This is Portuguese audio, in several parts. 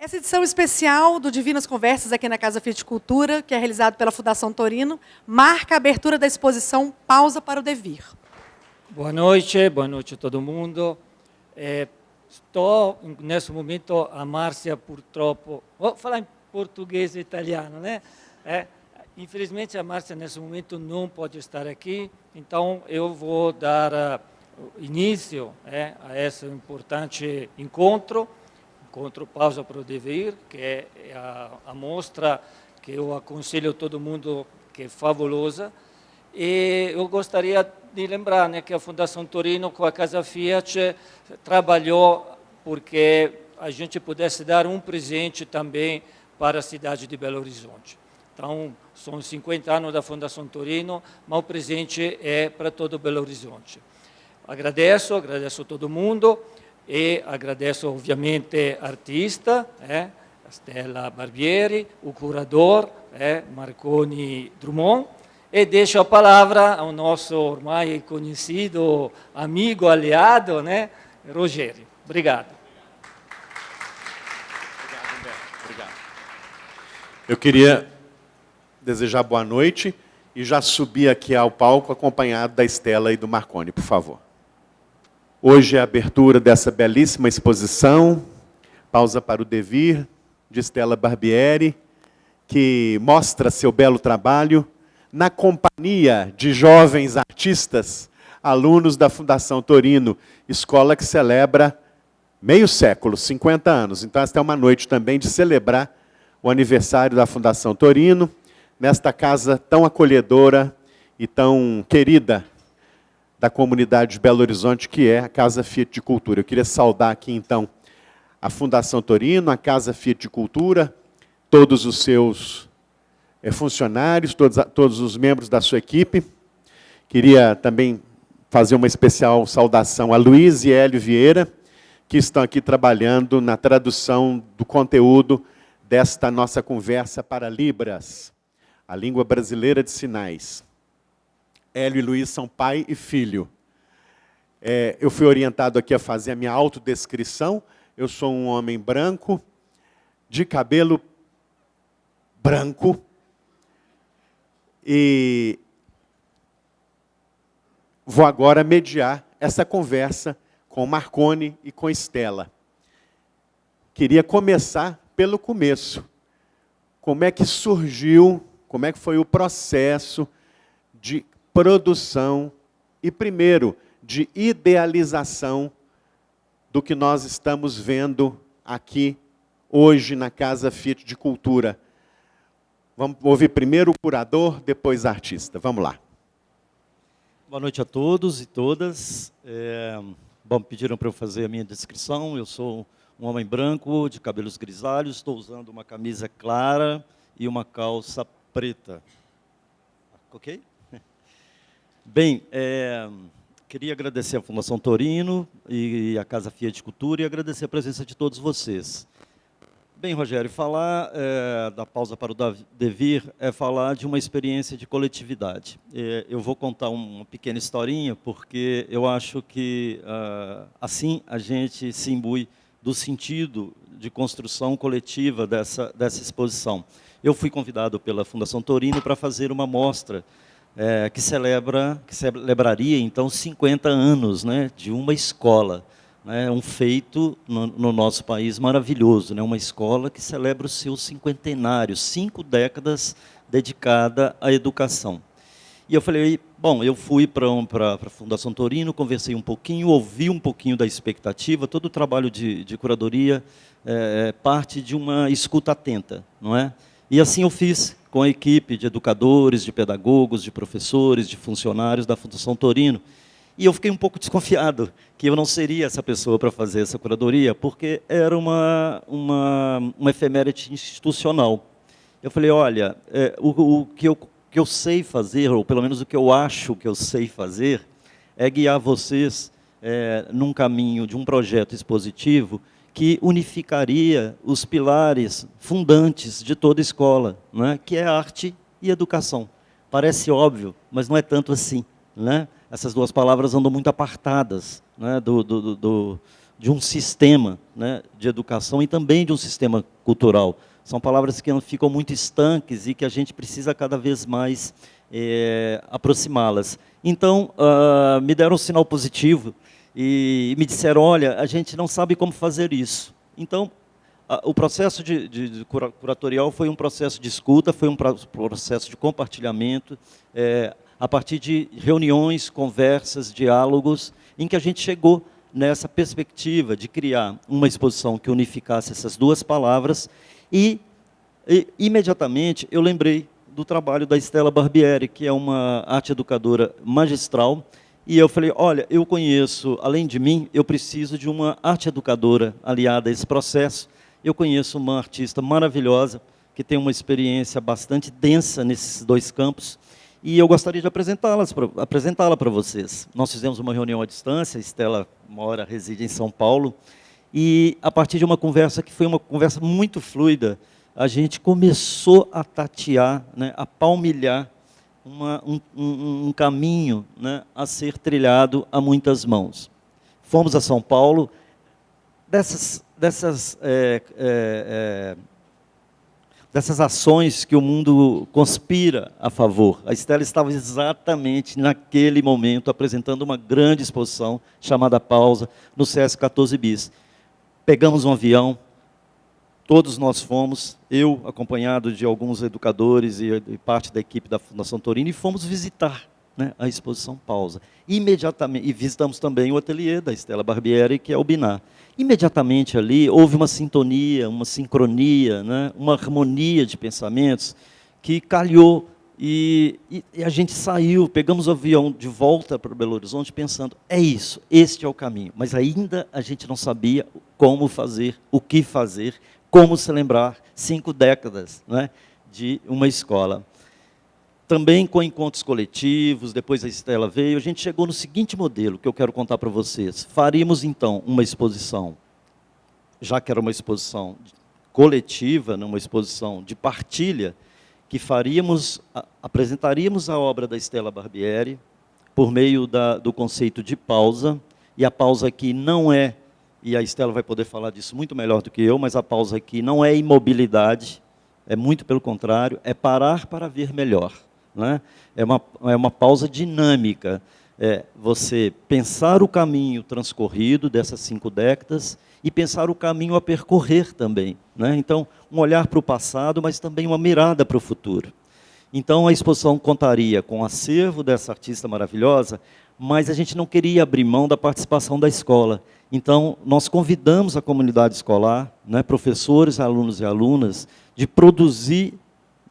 Essa edição especial do Divinas Conversas aqui na Casa Fiat Cultura, que é realizado pela Fundação Torino, marca a abertura da exposição Pausa para o Devir. Boa noite a todo mundo. Nesse momento, a Márcia, purtroppo... Vou falar em português e italiano, né? Infelizmente, a Márcia, nesse momento, não pode estar aqui, então eu vou dar início a esse importante encontro Pausa para o Devir, que é a mostra que eu aconselho todo mundo, que é fabulosa. E eu gostaria de lembrar que a Fundação Torino, com a Casa Fiat, trabalhou porque a gente pudesse dar um presente também para a cidade de Belo Horizonte. Então, são 50 anos da Fundação Torino, mas o presente é para todo Belo Horizonte. Agradeço a todo mundo. E agradeço, ovviamente, artista, Stella Barbieri, o curador, Marconi Drummond, e deixo a palavra ao nosso ormai conhecido amigo, aliado, Rogério. Obrigado. Obrigado, Humberto. Obrigado. Eu queria desejar boa noite e já subir aqui ao palco acompanhado da Stella e do Marconi, por favor. Hoje é a abertura dessa belíssima exposição, Pausa para o Devir, de Stella Barbieri, que mostra seu belo trabalho na companhia de jovens artistas, alunos da Fundação Torino, escola que celebra meio século, 50 anos. Então, esta é uma noite também de celebrar o aniversário da Fundação Torino, nesta casa tão acolhedora e tão querida da comunidade de Belo Horizonte, que é a Casa Fiat de Cultura. Eu queria saudar aqui, então, a Fundação Torino, a Casa Fiat de Cultura, todos os seus funcionários, todos os membros da sua equipe. Queria também fazer uma especial saudação a Luiz e Hélio Vieira, que estão aqui trabalhando na tradução do conteúdo desta nossa conversa para Libras, a língua brasileira de sinais. Hélio e Luiz são pai e filho. Eu fui orientado aqui a fazer a minha autodescrição. Eu sou um homem branco, de cabelo branco, e vou agora mediar essa conversa com Marconi e com Stella. Queria começar pelo começo. Como é que surgiu, como é que foi o processo de produção e, primeiro, de idealização do que nós estamos vendo aqui hoje na Casa Fiat de Cultura. Vamos ouvir primeiro o curador, depois a artista. Vamos lá. Boa noite a todos e todas. Bom, pediram para eu fazer a minha descrição. Eu sou um homem branco, de cabelos grisalhos, estou usando uma camisa clara e uma calça preta. Ok? Bem, queria agradecer à Fundação Torino e à Casa Fiat de Cultura e agradecer a presença de todos vocês. Bem, Rogério, falar da Pausa para o Devir é falar de uma experiência de coletividade. Eu vou contar uma pequena historinha, porque eu acho que assim a gente se imbui do sentido de construção coletiva dessa exposição. Eu fui convidado pela Fundação Torino para fazer uma mostra que celebraria, então, 50 anos, de uma escola, um feito no nosso país maravilhoso, uma escola que celebra o seu cinquentenário, 5 décadas dedicada à educação. E eu falei, bom, eu fui para a Fundação Torino, conversei um pouquinho, ouvi um pouquinho da expectativa, todo o trabalho de curadoria parte de uma escuta atenta, não é? E assim eu fiz com a equipe de educadores, de pedagogos, de professores, de funcionários da Fundação Torino. E eu fiquei um pouco desconfiado que eu não seria essa pessoa para fazer essa curadoria, porque era uma efeméride institucional. Eu falei, olha, o que eu sei fazer, ou pelo menos o que eu acho que eu sei fazer, é guiar vocês num caminho de um projeto expositivo que unificaria os pilares fundantes de toda escola, que é arte e educação. Parece óbvio, mas não é tanto assim. Essas duas palavras andam muito apartadas de um sistema, né, de educação e também de um sistema cultural. São palavras que ficam muito estanques e que a gente precisa cada vez mais aproximá-las. Então, me deram um sinal positivo e me disseram, olha, a gente não sabe como fazer isso. Então, o processo curatorial foi um processo de escuta, foi um processo de compartilhamento, a partir de reuniões, conversas, diálogos, em que a gente chegou nessa perspectiva de criar uma exposição que unificasse essas duas palavras e imediatamente eu lembrei do trabalho da Stella Barbieri, que é uma arte educadora magistral, e eu falei, olha, eu conheço, além de mim, eu preciso de uma arte educadora aliada a esse processo. Eu conheço uma artista maravilhosa, que tem uma experiência bastante densa nesses dois campos, e eu gostaria de apresentá-la para vocês. Nós fizemos uma reunião à distância, a Stella mora, reside em São Paulo, e a partir de uma conversa que foi uma conversa muito fluida, a gente começou a tatear, né, a palmilhar um caminho, né, a ser trilhado a muitas mãos. Fomos a São Paulo, dessas ações que o mundo conspira a favor. A Stella estava exatamente naquele momento apresentando uma grande exposição chamada Pausa, no SESC 14 Bis. Pegamos um avião, todos nós fomos, eu acompanhado de alguns educadores e parte da equipe da Fundação Torino, e fomos visitar, né, a exposição Pausa. Imediatamente, e visitamos também o ateliê da Stella Barbieri, que é o Binar. Imediatamente ali houve uma sintonia, uma sincronia, né, uma harmonia de pensamentos que calhou, e a gente saiu, pegamos o avião de volta para Belo Horizonte pensando, é isso, este é o caminho. Mas ainda a gente não sabia como fazer, o que fazer, como se lembrar 5 décadas, né, de uma escola. Também com encontros coletivos, depois a Stella veio, a gente chegou no seguinte modelo, que eu quero contar para vocês. Faríamos, então, uma exposição, já que era uma exposição coletiva, uma exposição de partilha, que apresentaríamos a obra da Stella Barbieri, por meio do conceito de pausa, e a pausa aqui não é, e a Stella vai poder falar disso muito melhor do que eu, mas a pausa aqui não é imobilidade, é muito pelo contrário, é parar para ver melhor. Né? É uma pausa dinâmica, você pensar o caminho transcorrido dessas 5 décadas e pensar o caminho a percorrer também. Né? Então, um olhar para o passado, mas também uma mirada para o futuro. Então, a exposição contaria com o acervo dessa artista maravilhosa, mas a gente não queria abrir mão da participação da escola. Então, nós convidamos a comunidade escolar, né, professores, alunos e alunas, de produzir,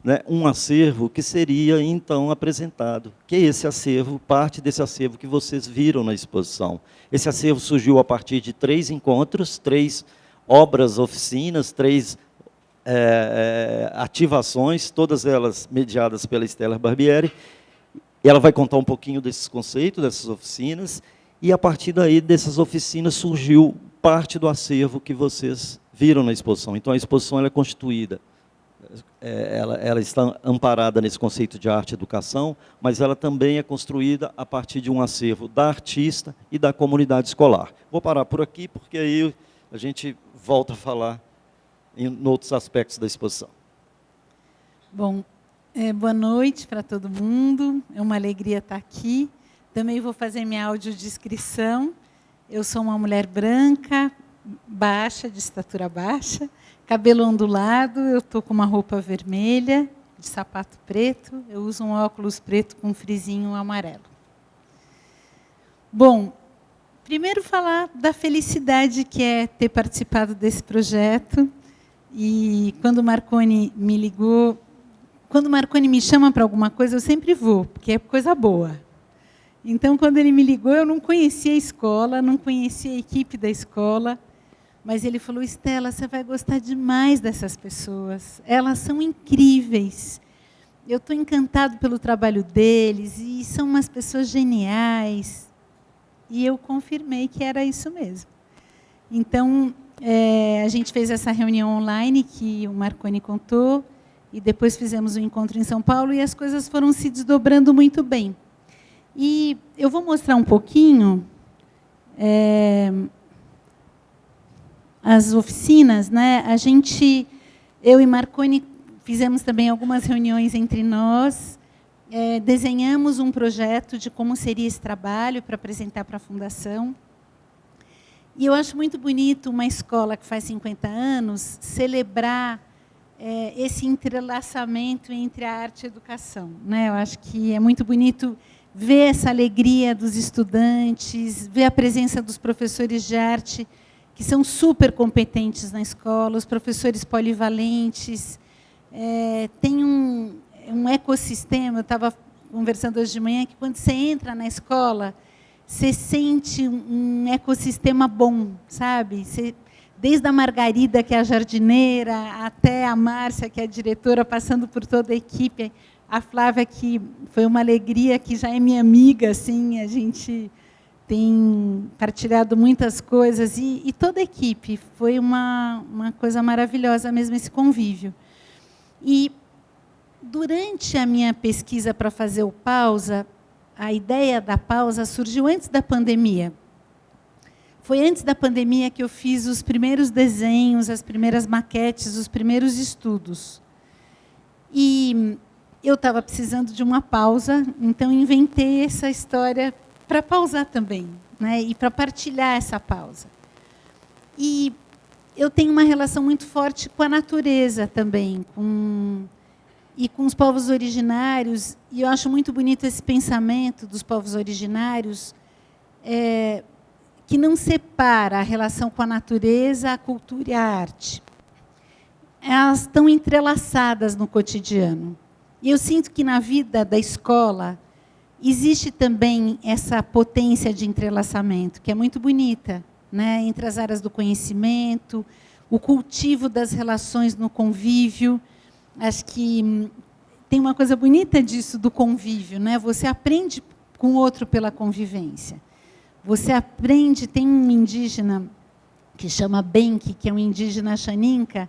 né, um acervo que seria, então, apresentado. Que é esse acervo, parte desse acervo que vocês viram na exposição. Esse acervo surgiu a partir de 3 encontros, 3 obras, oficinas, 3 ativações, todas elas mediadas pela Stella Barbieri. E ela vai contar um pouquinho desses conceitos, dessas oficinas, e a partir daí, dessas oficinas, surgiu parte do acervo que vocês viram na exposição. Então, a exposição ela é constituída, ela está amparada nesse conceito de arte e educação, mas ela também é construída a partir de um acervo da artista e da comunidade escolar. Vou parar por aqui, porque aí a gente volta a falar em outros aspectos da exposição. Bom, boa noite para todo mundo, é uma alegria estar aqui. Também vou fazer minha audiodescrição. Eu sou uma mulher branca, baixa, de estatura baixa, cabelo ondulado, eu estou com uma roupa vermelha, de sapato preto, eu uso um óculos preto com um frisinho amarelo. Bom, primeiro falar da felicidade que é ter participado desse projeto. E quando o Marconi me ligou, quando o Marconi me chama para alguma coisa, eu sempre vou, porque é coisa boa. Então, quando ele me ligou, eu não conhecia a escola, não conhecia a equipe da escola, mas ele falou, Stella, você vai gostar demais dessas pessoas, elas são incríveis. Eu estou encantado pelo trabalho deles, e são umas pessoas geniais. E eu confirmei que era isso mesmo. Então, a gente fez essa reunião online que o Marconi contou, e depois fizemos um encontro em São Paulo, e as coisas foram se desdobrando muito bem. E eu vou mostrar um pouquinho as oficinas, né, eu e Marconi fizemos também algumas reuniões entre nós, desenhamos um projeto de como seria esse trabalho para apresentar para a Fundação. E eu acho muito bonito uma escola que faz 50 anos celebrar esse entrelaçamento entre a arte e a educação, né? Eu acho que é muito bonito ver essa alegria dos estudantes, ver a presença dos professores de arte, que são super competentes na escola, os professores polivalentes. Tem um ecossistema, eu estava conversando hoje de manhã, que quando você entra na escola, você sente um ecossistema bom, sabe? Desde a Margarida, que é a jardineira, até a Márcia, que é a diretora, passando por toda a equipe, a Flávia, que foi uma alegria, que já é minha amiga, assim, a gente tem partilhado muitas coisas, e toda a equipe. Foi uma coisa maravilhosa mesmo, esse convívio. E, durante a minha pesquisa para fazer o Pausa, a ideia da Pausa surgiu antes da pandemia. Foi antes da pandemia que eu fiz os primeiros desenhos, as primeiras maquetes, os primeiros estudos. E eu estava precisando de uma pausa, então inventei essa história para pausar também, né? E para partilhar essa pausa. E eu tenho uma relação muito forte com a natureza também, e com os povos originários, e eu acho muito bonito esse pensamento dos povos originários, que não separa a relação com a natureza, a cultura e a arte. Elas estão entrelaçadas no cotidiano. E eu sinto que, na vida da escola, existe também essa potência de entrelaçamento, que é muito bonita, né? Entre as áreas do conhecimento, o cultivo das relações no convívio. Acho que tem uma coisa bonita disso, do convívio, né? Você aprende com o outro pela convivência. Você aprende, tem um indígena que chama Benki, que é um indígena xaninca,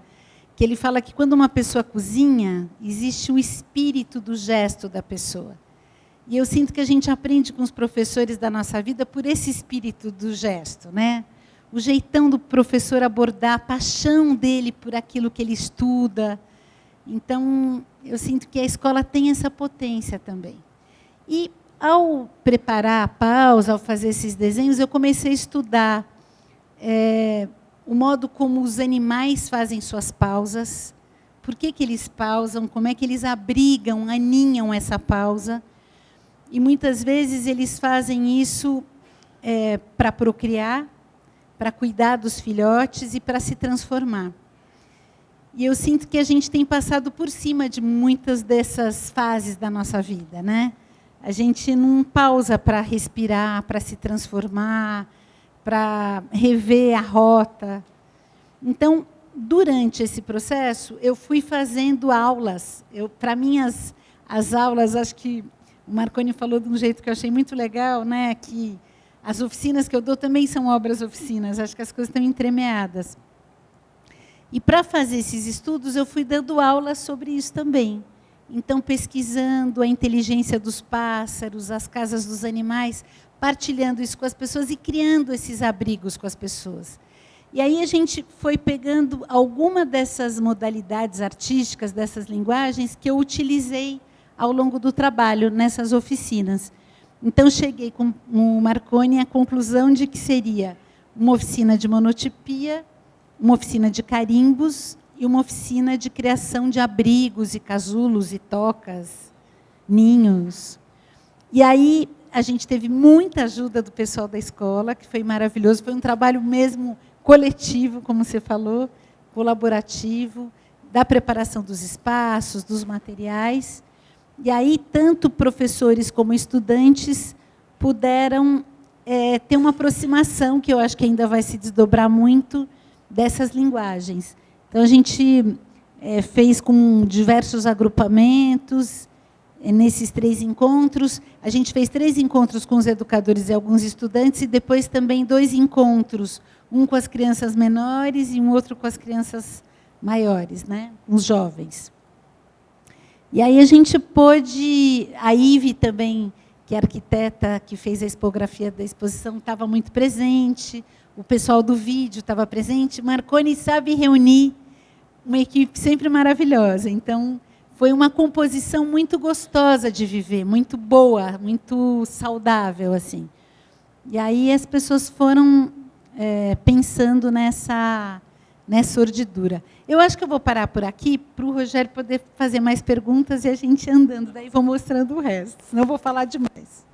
que ele fala que quando uma pessoa cozinha, existe o espírito do gesto da pessoa. E eu sinto que a gente aprende com os professores da nossa vida por esse espírito do gesto, né? O jeitão do professor abordar, a paixão dele por aquilo que ele estuda. Então, eu sinto que a escola tem essa potência também. E, ao preparar a pausa, ao fazer esses desenhos, eu comecei a estudar o modo como os animais fazem suas pausas, por que eles pausam, como é que eles abrigam, aninham essa pausa. E, muitas vezes, eles fazem isso para procriar, para cuidar dos filhotes e para se transformar. E eu sinto que a gente tem passado por cima de muitas dessas fases da nossa vida, né? A gente não pausa para respirar, para se transformar, para rever a rota. Então, durante esse processo, eu fui fazendo aulas. Para mim, as aulas, acho que o Marconi falou de um jeito que eu achei muito legal, né? Que as oficinas que eu dou também são obras-oficinas. Acho que as coisas estão entremeadas. E, para fazer esses estudos, eu fui dando aulas sobre isso também. Então, pesquisando a inteligência dos pássaros, as casas dos animais, partilhando isso com as pessoas e criando esses abrigos com as pessoas. E aí a gente foi pegando alguma dessas modalidades artísticas, dessas linguagens, que eu utilizei ao longo do trabalho nessas oficinas. Então, cheguei com o Marconi à conclusão de que seria uma oficina de monotipia, uma oficina de carimbos e uma oficina de criação de abrigos e casulos e tocas, ninhos. E aí a gente teve muita ajuda do pessoal da escola, que foi maravilhoso. Foi um trabalho mesmo coletivo, como você falou, colaborativo, da preparação dos espaços, dos materiais. E aí tanto professores como estudantes puderam ter uma aproximação, que eu acho que ainda vai se desdobrar muito, dessas linguagens. Então, a gente fez com diversos agrupamentos, nesses 3 encontros. A gente fez 3 encontros com os educadores e alguns estudantes, e depois também 2 encontros, um com as crianças menores e um outro com as crianças maiores, né? Os jovens. E aí a gente pôde... A Ive também, que é arquiteta, que fez a expografia da exposição, estava muito presente. o pessoal do vídeo estava presente. Marconi sabe reunir uma equipe sempre maravilhosa. Então, foi uma composição muito gostosa de viver, muito boa, muito saudável, assim. E aí as pessoas foram pensando nessa urdidura. Eu acho que eu vou parar por aqui para o Rogério poder fazer mais perguntas e a gente andando, daí vou mostrando o resto, senão eu vou falar demais.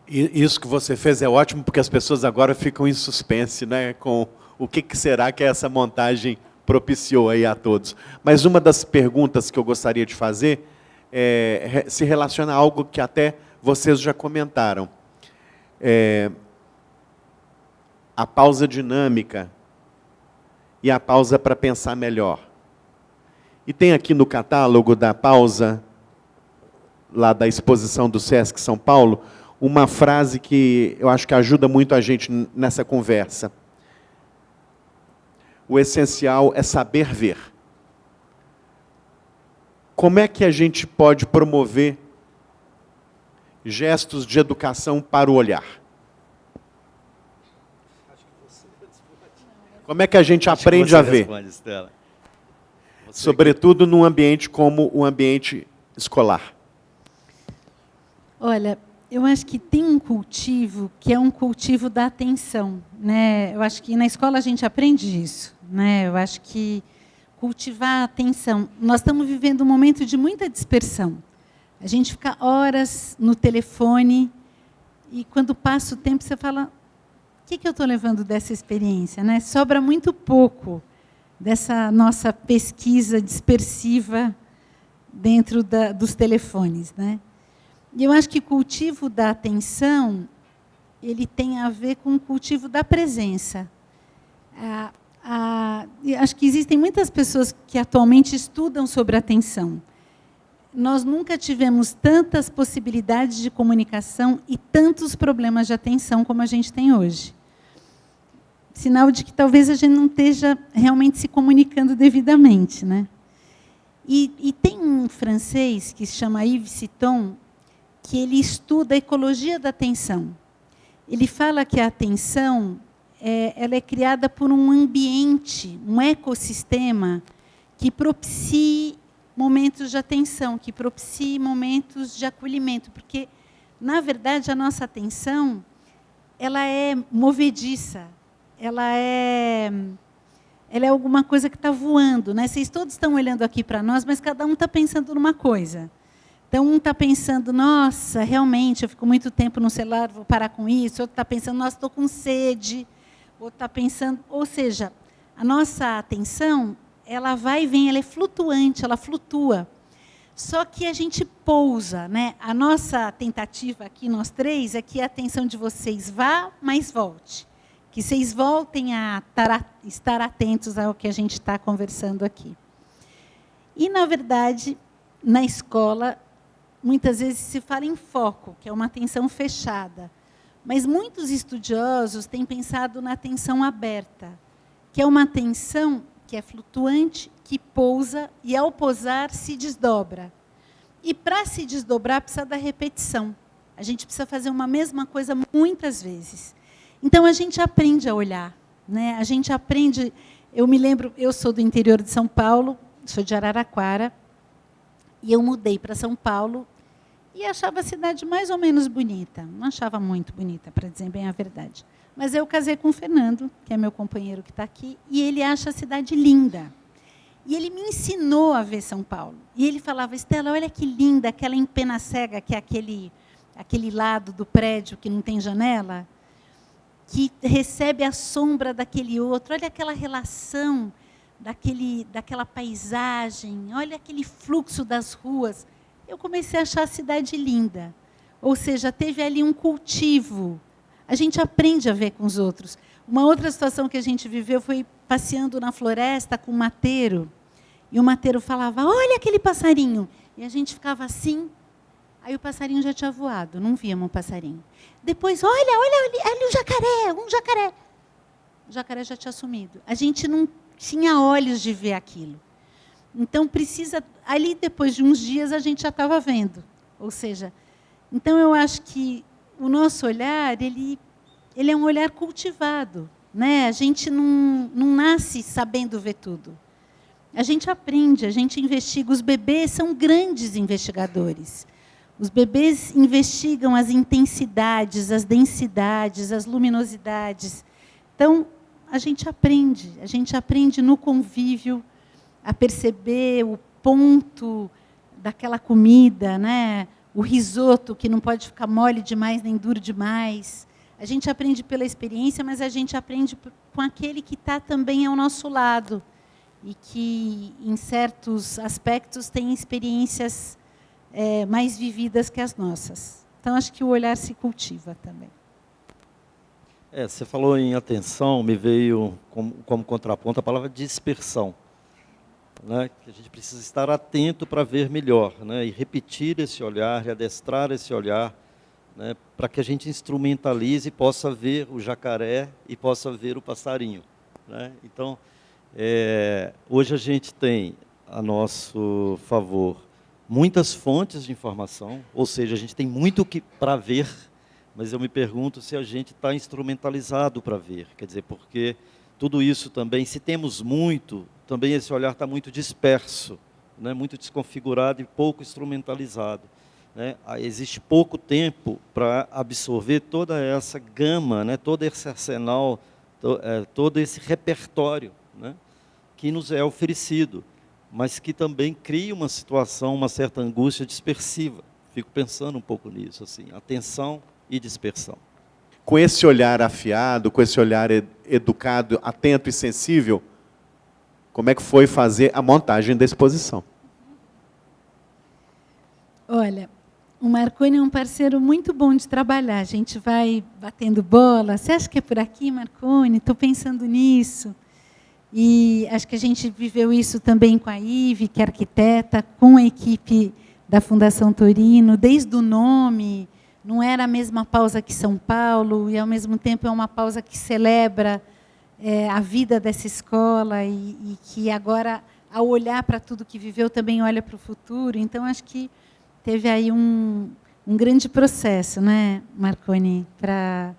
Isso que você fez é ótimo, porque as pessoas agora ficam em suspense, né, com o que será que essa montagem propiciou aí a todos. Mas uma das perguntas que eu gostaria de fazer se relaciona a algo que até vocês já comentaram. A pausa dinâmica e a pausa para pensar melhor. E tem aqui no catálogo da pausa, lá da exposição do Sesc São Paulo, uma frase que eu acho que ajuda muito a gente nessa conversa. O essencial é saber ver. Como é que a gente pode promover gestos de educação para o olhar? Como é que a gente aprende a ver? Sobretudo num ambiente como o ambiente escolar. Olha, eu acho que tem um cultivo que é um cultivo da atenção, né? Eu acho que na escola a gente aprende isso, né? Eu acho que cultivar a atenção. Nós estamos vivendo um momento de muita dispersão. A gente fica horas no telefone e quando passa o tempo você fala: o que eu estou levando dessa experiência, né? Sobra muito pouco dessa nossa pesquisa dispersiva dentro dos telefones, né? E eu acho que o cultivo da atenção ele tem a ver com o cultivo da presença. Acho que existem muitas pessoas que atualmente estudam sobre atenção. Nós nunca tivemos tantas possibilidades de comunicação e tantos problemas de atenção como a gente tem hoje. Sinal de que talvez a gente não esteja realmente se comunicando devidamente, né? E tem um francês que se chama Yves Citon, que ele estuda a ecologia da atenção. Ele fala que a atenção ela é criada por um ambiente, um ecossistema que propicie momentos de atenção, que propicie momentos de acolhimento, porque, na verdade, a nossa atenção ela é movediça, ela é alguma coisa que está voando, né? Vocês todos estão olhando aqui para nós, mas cada um está pensando numa coisa. Então, um está pensando: nossa, realmente, eu fico muito tempo no celular, vou parar com isso. Outro está pensando: nossa, estou com sede. Outro está pensando... Ou seja, a nossa atenção, ela vai e vem, ela é flutuante, ela flutua. Só que a gente pousa, né? A nossa tentativa aqui, nós três, é que a atenção de vocês vá, mas volte. Que vocês voltem a estar atentos ao que a gente está conversando aqui. E, na verdade, na escola, muitas vezes se fala em foco, que é uma atenção fechada. Mas muitos estudiosos têm pensado na atenção aberta, que é uma atenção que é flutuante, que pousa e, ao pousar, se desdobra. E, para se desdobrar, precisa da repetição. A gente precisa fazer uma mesma coisa muitas vezes. Então, a gente aprende a olhar, né? A gente aprende... Eu me lembro, eu sou do interior de São Paulo, sou de Araraquara, e eu mudei para São Paulo e achava a cidade mais ou menos bonita. Não achava muito bonita, para dizer bem a verdade. Mas eu casei com o Fernando, que é meu companheiro que está aqui, e ele acha a cidade linda. E ele me ensinou a ver São Paulo. E ele falava: Estela, olha que linda, aquela empena-cega, que é aquele lado do prédio que não tem janela, que recebe a sombra daquele outro. Olha aquela relação daquela paisagem, olha aquele fluxo das ruas. Eu comecei a achar a cidade linda. Ou seja, teve ali um cultivo. A gente aprende a ver com os outros. Uma outra situação que a gente viveu foi passeando na floresta com um mateiro. E o mateiro falava: olha aquele passarinho. E a gente ficava assim. Aí o passarinho já tinha voado, não víamos o passarinho. Depois, olha ali um jacaré. O jacaré já tinha sumido. A gente não tinha olhos de ver aquilo. Então, precisa... Ali, depois de uns dias, a gente já estava vendo. Ou seja, então eu acho que o nosso olhar, ele ele é um olhar cultivado, né? A gente não nasce sabendo ver tudo. A gente aprende, a gente investiga. Os bebês são grandes investigadores. Os bebês investigam as intensidades, as densidades, as luminosidades. Então, a gente aprende no convívio a perceber o ponto daquela comida, né? O risoto, que não pode ficar mole demais nem duro demais. A gente aprende pela experiência, mas a gente aprende com aquele que está também ao nosso lado e que, em certos aspectos, tem experiências mais vividas que as nossas. Então, acho que o olhar se cultiva também. Você falou em atenção, me veio como contraponto a palavra dispersão, né? Que a gente precisa estar atento para ver melhor, né? E repetir esse olhar, e adestrar esse olhar, né? Para que a gente instrumentalize e possa ver o jacaré e possa ver o passarinho, né? Então, hoje a gente tem a nosso favor muitas fontes de informação, ou seja, a gente tem muito para ver, mas eu me pergunto se a gente está instrumentalizado para ver. Quer dizer, porque tudo isso também, se temos muito, também esse olhar está muito disperso, né? Muito desconfigurado e pouco instrumentalizado, né? Existe pouco tempo para absorver toda essa gama, né? Todo esse arsenal, todo esse repertório, né? Que nos é oferecido, mas que também cria uma situação, uma certa angústia dispersiva. Fico pensando um pouco nisso, assim, atenção e dispersão. Com esse olhar afiado, com esse olhar educado, atento e sensível, como é que foi fazer a montagem da exposição? Olha, o Marconi é um parceiro muito bom de trabalhar. A gente vai batendo bola. Você acha que é por aqui, Marconi? Estou pensando nisso. E acho que a gente viveu isso também com a Ive, que é arquiteta, com a equipe da Fundação Torino, desde o nome. Não era a mesma pausa que São Paulo, e, ao mesmo tempo, é uma pausa que celebra a vida dessa escola e que, agora, ao olhar para tudo que viveu, também olha para o futuro. Então, acho que teve aí um grande processo, né, Marconi, para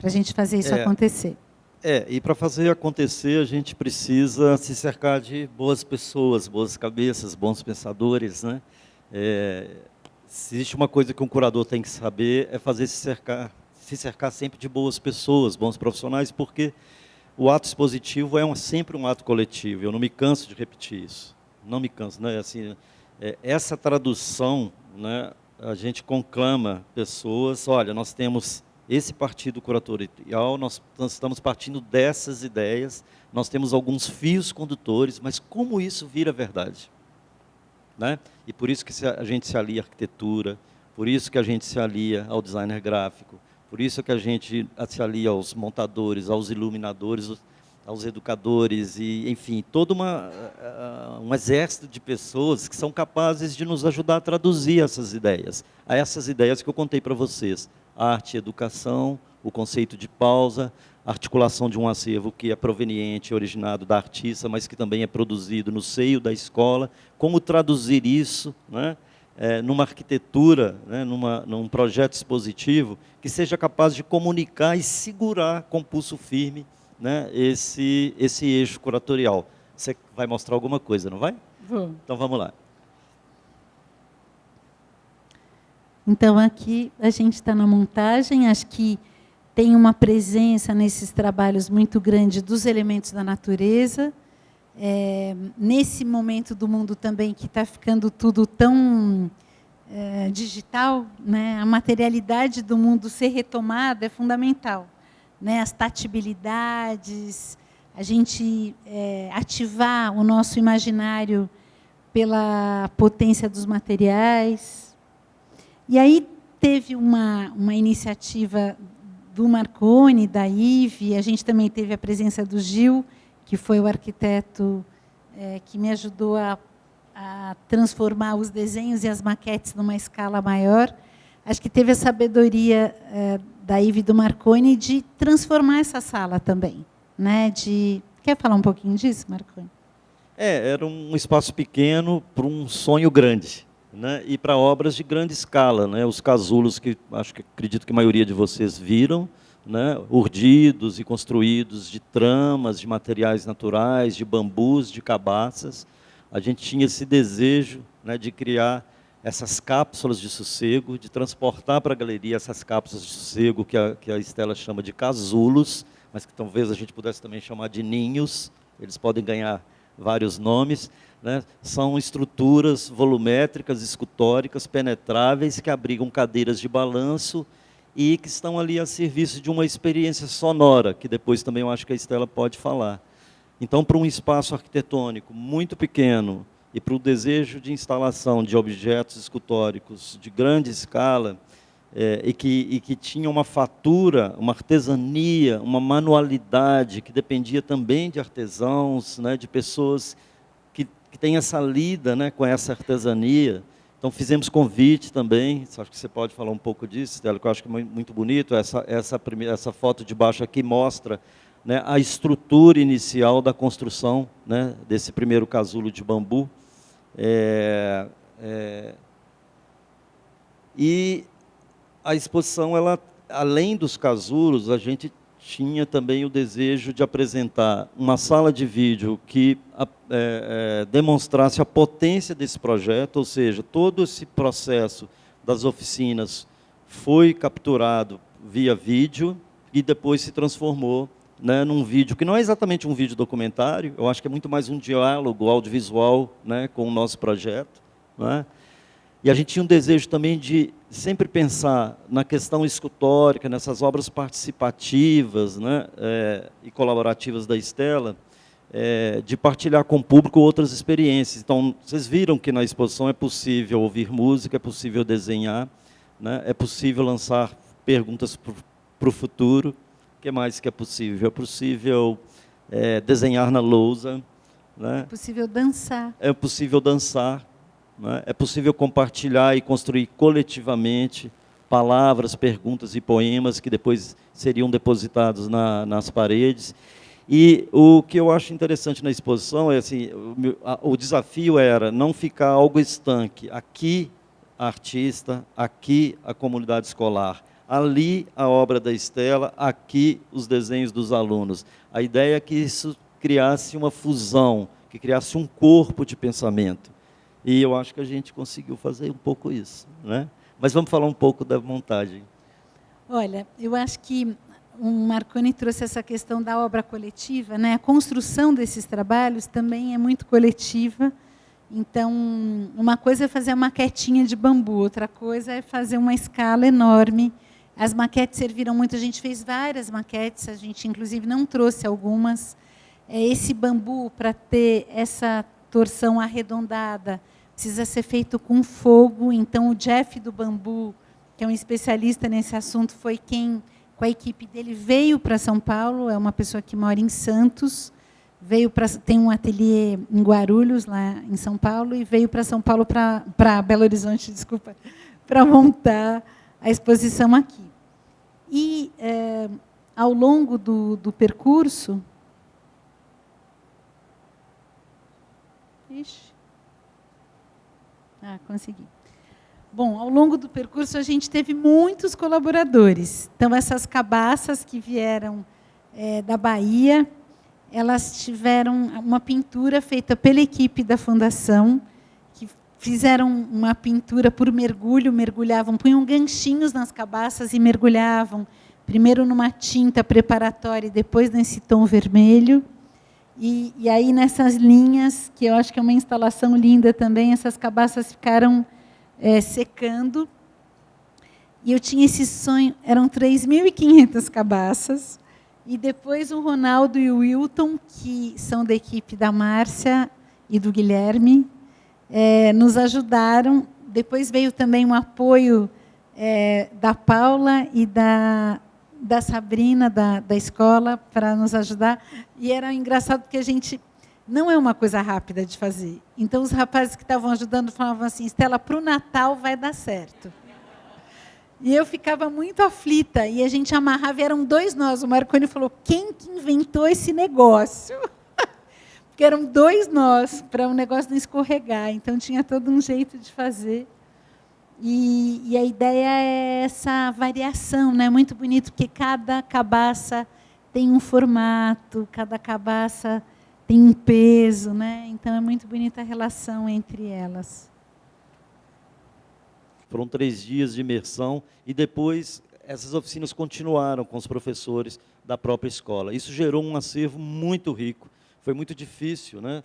a gente fazer isso acontecer. E para fazer acontecer, a gente precisa se cercar de boas pessoas, boas cabeças, bons pensadores, né? Se existe uma coisa que um curador tem que saber, é se cercar sempre de boas pessoas, bons profissionais, porque o ato expositivo é sempre um ato coletivo. Eu não me canso de repetir isso. Não me canso, né? Assim, essa tradução, né? A gente conclama pessoas, olha, nós temos esse partido curatorial, nós estamos partindo dessas ideias, nós temos alguns fios condutores, mas como isso vira verdade? Né? E por isso que a gente se alia à arquitetura, por isso que a gente se alia ao designer gráfico, por isso que a gente se alia aos montadores, aos iluminadores, aos educadores, e, enfim, todo um exército de pessoas que são capazes de nos ajudar a traduzir essas ideias que eu contei para vocês. Arte, educação, o conceito de pausa, a articulação de um acervo que é proveniente, originado da artista, mas que também é produzido no seio da escola. Como traduzir isso, né, numa arquitetura, né, num projeto expositivo, que seja capaz de comunicar e segurar com pulso firme, né, esse eixo curatorial. Você vai mostrar alguma coisa, não vai? Vou. Então, vamos lá. Então, aqui a gente está na montagem, acho que tem uma presença nesses trabalhos muito grande dos elementos da natureza. Nesse momento do mundo também que está ficando tudo tão digital, né? A materialidade do mundo ser retomada é fundamental, né? As tatibilidades, a gente ativar o nosso imaginário pela potência dos materiais. E aí teve uma iniciativa do Marconi, da Ive, a gente também teve a presença do Gil, que foi o arquiteto que me ajudou a transformar os desenhos e as maquetes numa escala maior. Acho que teve a sabedoria da Ive e do Marconi de transformar essa sala também, né? Quer falar um pouquinho disso, Marconi? Era um espaço pequeno para um sonho grande. Né, e para obras de grande escala, né, os casulos que acredito que a maioria de vocês viram, né, urdidos e construídos de tramas, de materiais naturais, de bambus, de cabaças. A gente tinha esse desejo, né, de criar essas cápsulas de sossego, de transportar para a galeria essas cápsulas de sossego que a Estela chama de casulos, mas que talvez a gente pudesse também chamar de ninhos. Eles podem ganhar vários nomes, né? São estruturas volumétricas, escultóricas, penetráveis, que abrigam cadeiras de balanço e que estão ali a serviço de uma experiência sonora, que depois também eu acho que a Estela pode falar. Então, para um espaço arquitetônico muito pequeno e para o desejo de instalação de objetos escultóricos de grande escala, e que tinha uma fatura, uma artesania, uma manualidade que dependia também de artesãos, né, de pessoas que têm essa lida, né, com essa artesania. Então, fizemos convite também, acho que você pode falar um pouco disso, Stella, que eu acho que é muito bonito. Essa foto de baixo aqui mostra, né, a estrutura inicial da construção, né, desse primeiro casulo de bambu. E a exposição, ela, além dos casulos, a gente tinha também o desejo de apresentar uma sala de vídeo que demonstrasse a potência desse projeto, ou seja, todo esse processo das oficinas foi capturado via vídeo e depois se transformou, né, num vídeo que não é exatamente um vídeo documentário, eu acho que é muito mais um diálogo audiovisual, né, com o nosso projeto, né? E a gente tinha um desejo também de sempre pensar na questão escultórica, nessas obras participativas, né, e colaborativas da Estela, de partilhar com o público outras experiências. Então, vocês viram que na exposição é possível ouvir música, é possível desenhar, né, é possível lançar perguntas para o futuro. O que mais que é possível? É possível desenhar na lousa, né? É possível dançar. É possível dançar. É possível compartilhar e construir coletivamente palavras, perguntas e poemas que depois seriam depositados nas paredes. E o que eu acho interessante na exposição é assim, o desafio era não ficar algo estanque. Aqui a artista, aqui a comunidade escolar, ali a obra da Estela, aqui os desenhos dos alunos. A ideia é que isso criasse uma fusão, que criasse um corpo de pensamento. E eu acho que a gente conseguiu fazer um pouco isso, né? Mas vamos falar um pouco da montagem. Olha, eu acho que o Marconi trouxe essa questão da obra coletiva, né? A construção desses trabalhos também é muito coletiva. Então, uma coisa é fazer uma maquetinha de bambu, outra coisa é fazer uma escala enorme. As maquetes serviram muito, a gente fez várias maquetes, a gente inclusive não trouxe algumas. Esse bambu, para ter essa torção arredondada, precisa ser feito com fogo. Então, o Jeff do Bambu, que é um especialista nesse assunto, foi quem, com a equipe dele, veio para São Paulo. É uma pessoa que mora em Santos, tem um ateliê em Guarulhos, lá em São Paulo, e veio para São Paulo, para Belo Horizonte, desculpa, para montar a exposição aqui. E, ao longo do percurso... consegui. Bom, ao longo do percurso, a gente teve muitos colaboradores. Então, essas cabaças que vieram da Bahia, elas tiveram uma pintura feita pela equipe da Fundação, que fizeram uma pintura por mergulho, mergulhavam, punham ganchinhos nas cabaças e mergulhavam, primeiro numa tinta preparatória e depois nesse tom vermelho. E aí, nessas linhas, que eu acho que é uma instalação linda também, essas cabaças ficaram secando. E eu tinha esse sonho, eram 3.500 cabaças, e depois o Ronaldo e o Wilton, que são da equipe da Márcia e do Guilherme, nos ajudaram. Depois veio também um apoio da Paula e da Sabrina, da escola, para nos ajudar. E era engraçado, porque a gente... Não é uma coisa rápida de fazer. Então, os rapazes que estavam ajudando falavam assim, Estela, para o Natal vai dar certo. E eu ficava muito aflita. E a gente amarrava, e eram 2 nós. O Marconi falou, quem que inventou esse negócio? Porque eram 2 nós, para o negócio não escorregar. Então, tinha todo um jeito de fazer. E a ideia é essa variação, né? Muito bonito, porque cada cabaça tem um formato, cada cabaça tem um peso, né? Então é muito bonita a relação entre elas. Foram 3 dias de imersão e depois essas oficinas continuaram com os professores da própria escola. Isso gerou um acervo muito rico. Foi muito difícil, né?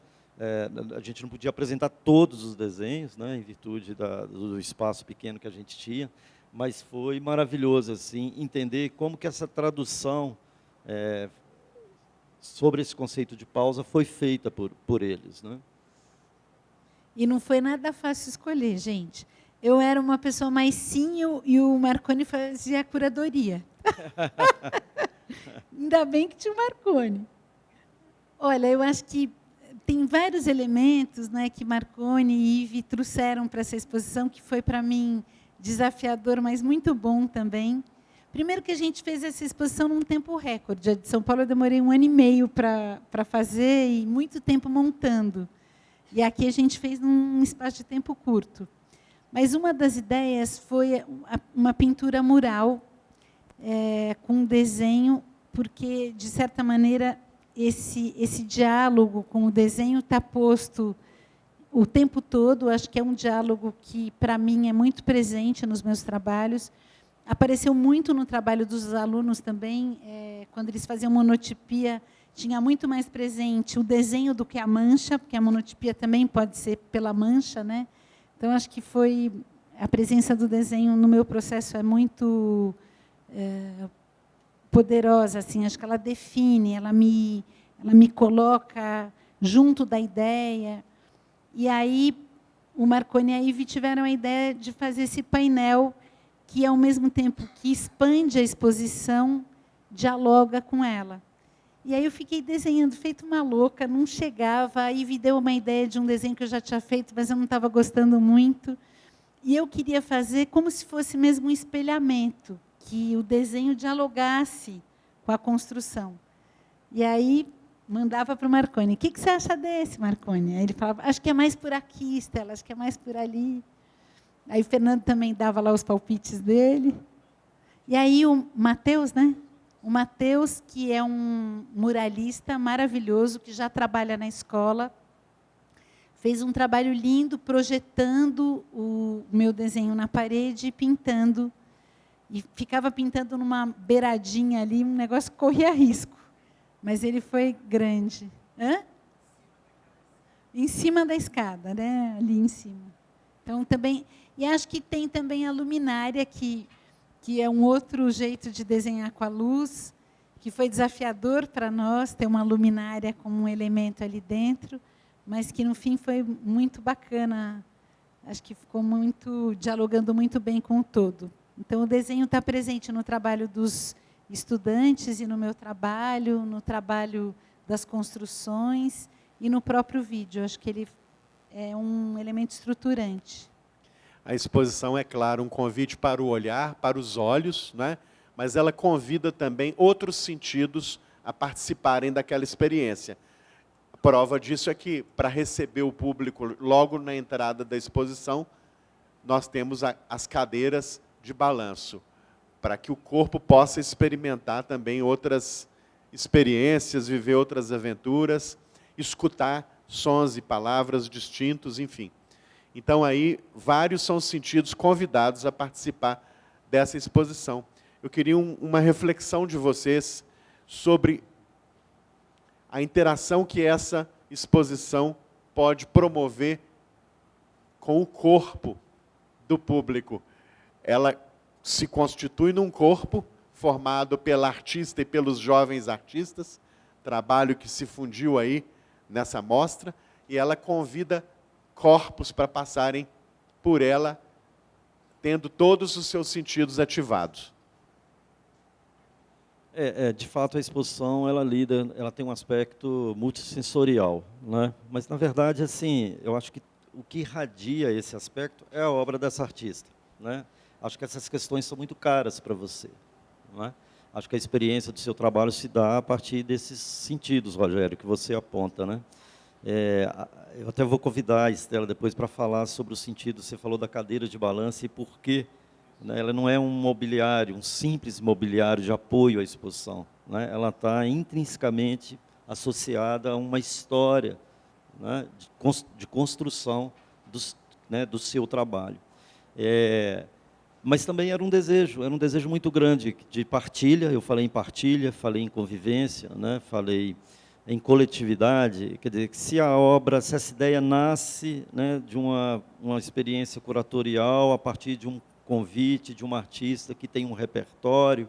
A gente não podia apresentar todos os desenhos, né, em virtude do espaço pequeno que a gente tinha, mas foi maravilhoso assim, entender como que essa tradução sobre esse conceito de pausa foi feita por eles. Né? E não foi nada fácil escolher, gente. Eu era uma pessoa mais sim e o Marconi fazia a curadoria. Ainda bem que tinha o Marconi. Olha, eu acho que tem vários elementos, né, que Marconi e Ive trouxeram para essa exposição, que foi, para mim, desafiador, mas muito bom também. Primeiro que a gente fez essa exposição num tempo recorde. A de São Paulo eu demorei 1 ano e meio para fazer e muito tempo montando. E aqui a gente fez num espaço de tempo curto. Mas uma das ideias foi uma pintura mural com um desenho, porque, de certa maneira, esse diálogo com o desenho está posto o tempo todo. Acho que é um diálogo que, para mim, é muito presente nos meus trabalhos. Apareceu muito no trabalho dos alunos também. Quando eles faziam monotipia, tinha muito mais presente o desenho do que a mancha, porque a monotipia também pode ser pela mancha, né? Então, acho que foi a presença do desenho no meu processo é muito poderosa, assim. Acho que ela define, ela me coloca junto da ideia. E aí o Marconi e a Ive tiveram a ideia de fazer esse painel que, ao mesmo tempo que expande a exposição, dialoga com ela. E aí eu fiquei desenhando, feito uma louca, não chegava. A Ive deu uma ideia de um desenho que eu já tinha feito, mas eu não estava gostando muito. E eu queria fazer como se fosse mesmo um espelhamento, que o desenho dialogasse com a construção. E aí mandava para o Marconi: o que você acha desse, Marconi? Aí ele falava: acho que é mais por aqui, Estela, acho que é mais por ali. Aí o Fernando também dava lá os palpites dele. E aí o Matheus, né? O Matheus, que é um muralista maravilhoso, que já trabalha na escola, fez um trabalho lindo projetando o meu desenho na parede e pintando. E ficava pintando numa beiradinha ali, um negócio que corria risco. Mas ele foi grande. Em cima da escada, né? Ali em cima. Então, também, e acho que tem também a luminária, que é um outro jeito de desenhar com a luz, que foi desafiador para nós, ter uma luminária como um elemento ali dentro, mas que, no fim, foi muito bacana. Acho que ficou dialogando muito bem com o todo. Então, o desenho está presente no trabalho dos estudantes e no meu trabalho, no trabalho das construções e no próprio vídeo. Acho que ele é um elemento estruturante. A exposição é, claro, um convite para o olhar, para os olhos, né? Mas ela convida também outros sentidos a participarem daquela experiência. A prova disso é que, para receber o público logo na entrada da exposição, nós temos as cadeiras de balanço, para que o corpo possa experimentar também outras experiências, viver outras aventuras, escutar sons e palavras distintos, enfim. Então, aí, vários são os sentidos convidados a participar dessa exposição. Eu queria uma reflexão de vocês sobre a interação que essa exposição pode promover com o corpo do público. Ela se constitui num corpo formado pela artista e pelos jovens artistas, trabalho que se fundiu aí nessa mostra, e ela convida corpos para passarem por ela, tendo todos os seus sentidos ativados. De fato, a exposição ela tem um aspecto multissensorial, né? Mas, na verdade, assim, eu acho que o que irradia esse aspecto é a obra dessa artista, né? Acho que essas questões são muito caras para você, não é? Acho que a experiência do seu trabalho se dá a partir desses sentidos, Rogério, que você aponta, né? Eu até vou convidar a Estela depois para falar sobre o sentido, você falou da cadeira de balanço e por que, né, ela não é um mobiliário, um simples mobiliário de apoio à exposição, né, ela está intrinsecamente associada a uma história, né, de construção do seu trabalho. Mas também era um desejo muito grande de partilha. Eu falei em partilha, falei em convivência, né, falei em coletividade. Quer dizer, que se essa ideia nasce, né, de uma experiência curatorial a partir de um convite de uma artista que tem um repertório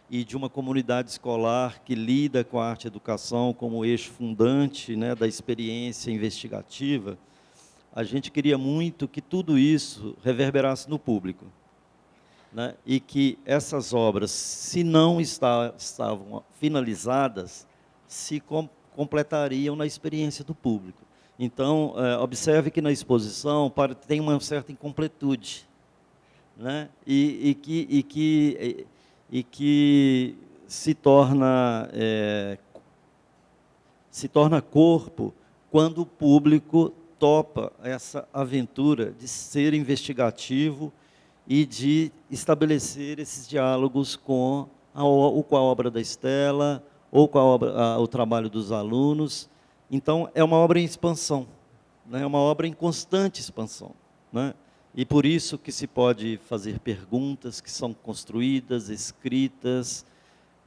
e de uma comunidade escolar que lida com a arte e educação como eixo fundante, né, da experiência investigativa, a gente queria muito que tudo isso reverberasse no público, né, e que essas obras, se não estavam finalizadas, se completariam na experiência do público. Então, observe que na exposição tem uma certa incompletude, né, e que se torna corpo quando o público topa essa aventura de ser investigativo e de estabelecer esses diálogos com a obra da Estela, ou com o trabalho dos alunos. Então, é uma obra em expansão, né? É uma obra em constante expansão, né? E por isso que se pode fazer perguntas que são construídas, escritas,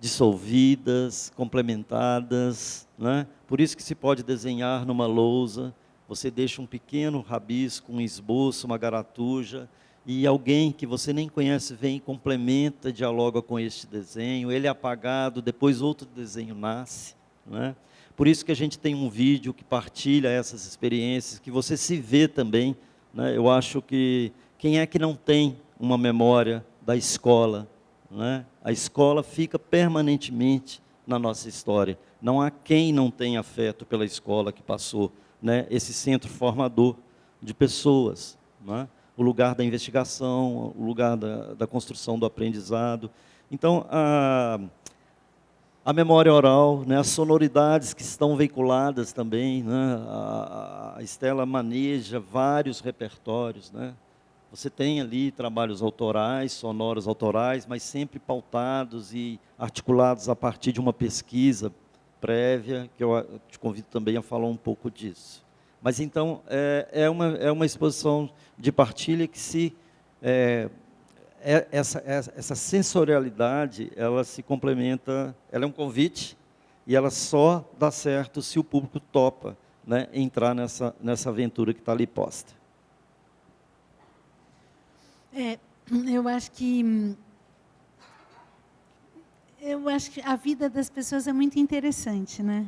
dissolvidas, complementadas, né? Por isso que se pode desenhar numa lousa, você deixa um pequeno rabisco, um esboço, uma garatuja, e alguém que você nem conhece vem e complementa, dialoga com este desenho, ele é apagado, depois outro desenho nasce, né? Por isso que a gente tem um vídeo que partilha essas experiências, que você se vê também, né? Eu acho que quem é que não tem uma memória da escola, né? A escola fica permanentemente na nossa história. Não há quem não tenha afeto pela escola que passou, né? Esse centro formador de pessoas, né? O lugar da investigação, o lugar da construção do aprendizado. Então, a memória oral, né, as sonoridades que estão veiculadas também, né, a Estela maneja vários repertórios, né? Você tem ali trabalhos autorais, sonoros autorais, mas sempre pautados e articulados a partir de uma pesquisa prévia, que eu te convido também a falar um pouco disso. Mas, então, é uma exposição de partilha que essa sensorialidade, ela se complementa, ela é um convite, e ela só dá certo se o público topa, né, entrar nessa aventura que está ali posta. Eu acho que a vida das pessoas é muito interessante, né?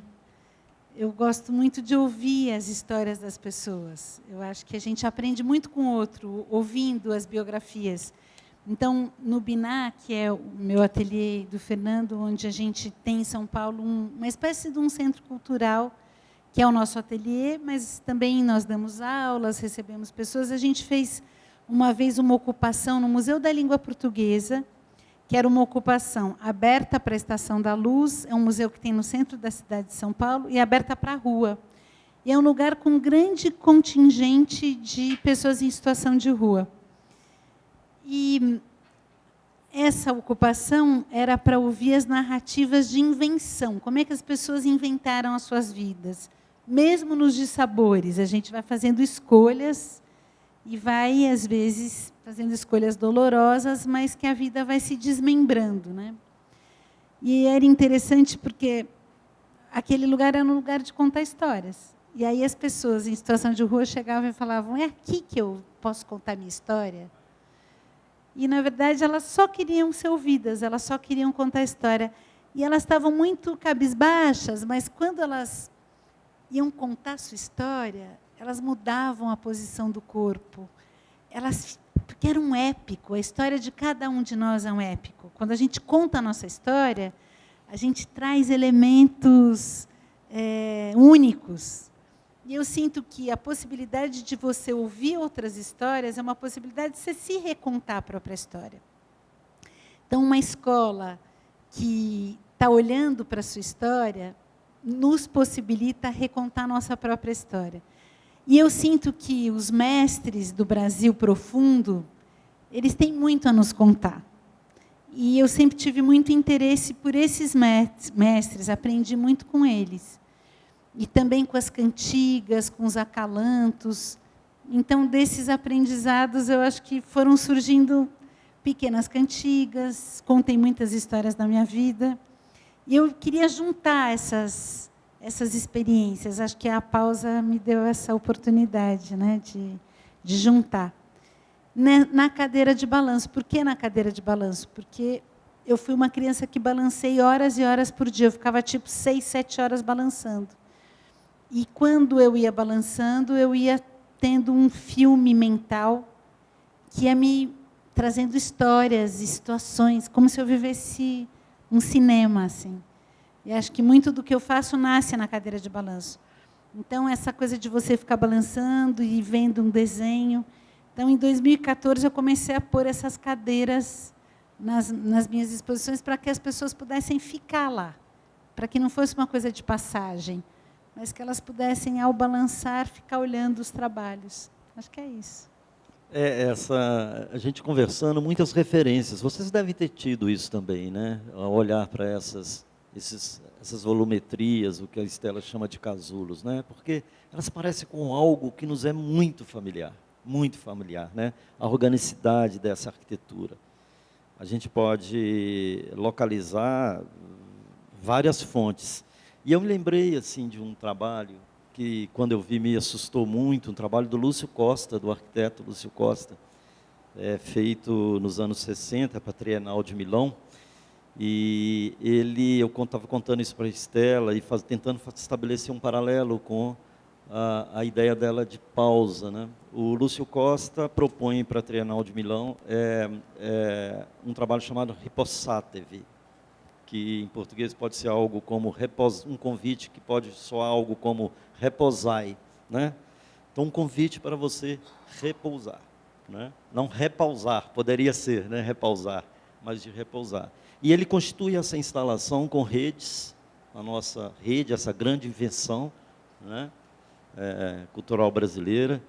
Eu gosto muito de ouvir as histórias das pessoas. Eu acho que a gente aprende muito com o outro, ouvindo as biografias. Então, no Biná, que é o meu ateliê do Fernando, onde a gente tem em São Paulo uma espécie de um centro cultural, que é o nosso ateliê, mas também nós damos aulas, recebemos pessoas. A gente fez, uma vez, uma ocupação no Museu da Língua Portuguesa, que era uma ocupação aberta para a Estação da Luz, é um museu que tem no centro da cidade de São Paulo, e aberta para a rua. E é um lugar com grande contingente de pessoas em situação de rua. E essa ocupação era para ouvir as narrativas de invenção, como é que as pessoas inventaram as suas vidas. Mesmo nos dissabores, a gente vai fazendo escolhas, e vai, às vezes, fazendo escolhas dolorosas, mas que a vida vai se desmembrando, né? E era interessante porque aquele lugar era um lugar de contar histórias. E aí as pessoas em situação de rua chegavam e falavam: é aqui que eu posso contar minha história? E, na verdade, elas só queriam ser ouvidas, elas só queriam contar a história. E elas estavam muito cabisbaixas, mas quando elas iam contar a sua história, elas mudavam a posição do corpo. Porque era um épico, a história de cada um de nós é um épico. Quando a gente conta a nossa história, a gente traz elementos únicos. E eu sinto que a possibilidade de você ouvir outras histórias é uma possibilidade de você se recontar a própria história. Então, uma escola que está olhando para a sua história, nos possibilita recontar nossa própria história. E eu sinto que os mestres do Brasil profundo, eles têm muito a nos contar. E eu sempre tive muito interesse por esses mestres, aprendi muito com eles. E também com as cantigas, com os acalantos. Então, desses aprendizados, eu acho que foram surgindo pequenas cantigas, contei muitas histórias da minha vida. E eu queria juntar essas experiências. Acho que a pausa me deu essa oportunidade, né, de juntar. Na cadeira de balanço. Por que na cadeira de balanço? Porque eu fui uma criança que balancei horas e horas por dia. Eu ficava, tipo, 6, 7 horas balançando. E, quando eu ia balançando, eu ia tendo um filme mental que ia me trazendo histórias e situações, como se eu vivesse um cinema, assim. E acho que muito do que eu faço nasce na cadeira de balanço. Então, essa coisa de você ficar balançando e vendo um desenho. Então, em 2014, eu comecei a pôr essas cadeiras nas minhas exposições para que as pessoas pudessem ficar lá, para que não fosse uma coisa de passagem, mas que elas pudessem, ao balançar, ficar olhando os trabalhos. Acho que é isso. A gente conversando, muitas referências. Vocês devem ter tido isso também, né? Ao olhar para essas volumetrias, o que a Estela chama de casulos, né? Porque elas parecem com algo que nos é muito familiar, né? A organicidade dessa arquitetura. A gente pode localizar várias fontes. E eu me lembrei assim de um trabalho que, quando eu vi, me assustou muito, um trabalho do Lúcio Costa, do arquiteto Lúcio Costa, feito nos anos 60, para a Trienal de Milão. E eu estava contando isso para a Estela e tentando estabelecer um paralelo com a ideia dela de pausa, né? O Lúcio Costa propõe para a Trienal de Milão um trabalho chamado Ripossatevi, que em português pode ser algo como um convite que pode soar algo como repousai, né? Então, um convite para você repousar, né? Não repausar, poderia ser, né? Repausar, mas de repousar. E ele constitui essa instalação com redes, a nossa rede, essa grande invenção, né? Cultural brasileira.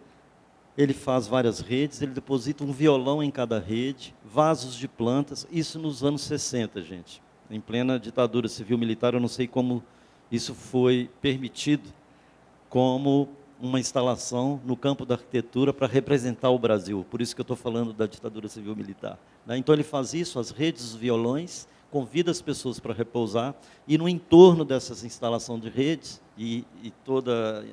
Ele faz várias redes, ele deposita um violão em cada rede, vasos de plantas, isso nos anos 60, gente. Em plena ditadura civil-militar, eu não sei como isso foi permitido como uma instalação no campo da arquitetura para representar o Brasil. Por isso que eu estou falando da ditadura civil-militar. Então, ele faz isso, as redes, os violões, convida as pessoas para repousar, e no entorno dessas instalações de redes, e toda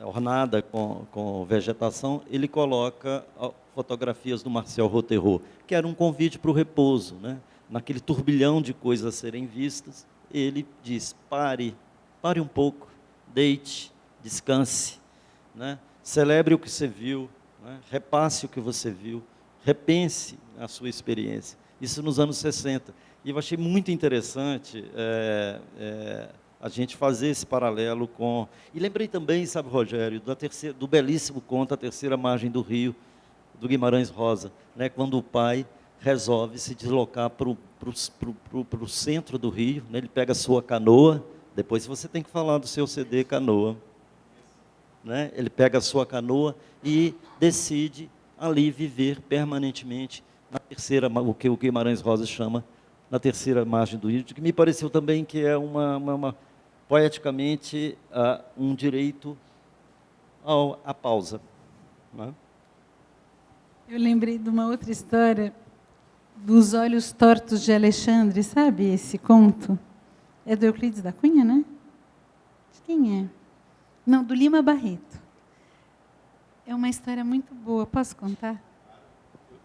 ornada com vegetação, ele coloca fotografias do Marcel Rotherot, que era um convite para o repouso, né? Naquele turbilhão de coisas a serem vistas, ele diz, pare um pouco, deite, descanse, né? Celebre o que você viu, né? Repasse o que você viu, repense a sua experiência. Isso nos anos 60. E eu achei muito interessante a gente fazer esse paralelo com... E lembrei também, sabe, Rogério, do belíssimo conto A Terceira Margem do Rio, do Guimarães Rosa, né? Quando o pai resolve se deslocar para o centro do Rio, né? Ele pega a sua canoa, depois você tem que falar do seu CD Canoa, né? Ele pega a sua canoa e decide ali viver permanentemente na terceira, o que o Guimarães Rosa chama na terceira margem do Rio, que me pareceu também que é poeticamente um direito à pausa, né? Eu lembrei de uma outra história dos Olhos Tortos de Alexandre, sabe esse conto? É do Euclides da Cunha, né? De quem é? Não, do Lima Barreto. É uma história muito boa. Posso contar?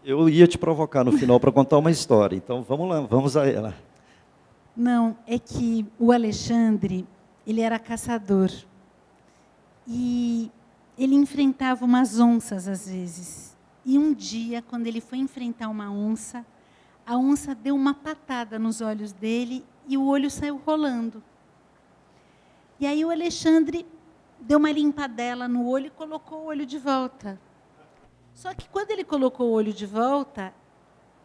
Eu ia te provocar no final para contar uma história, então vamos lá, vamos a ela. Não, é que o Alexandre, ele era caçador. E ele enfrentava umas onças, às vezes. E um dia, quando ele foi enfrentar uma onça, a onça deu uma patada nos olhos dele e o olho saiu rolando. E aí o Alexandre deu uma limpadela no olho e colocou o olho de volta. Só que, quando ele colocou o olho de volta,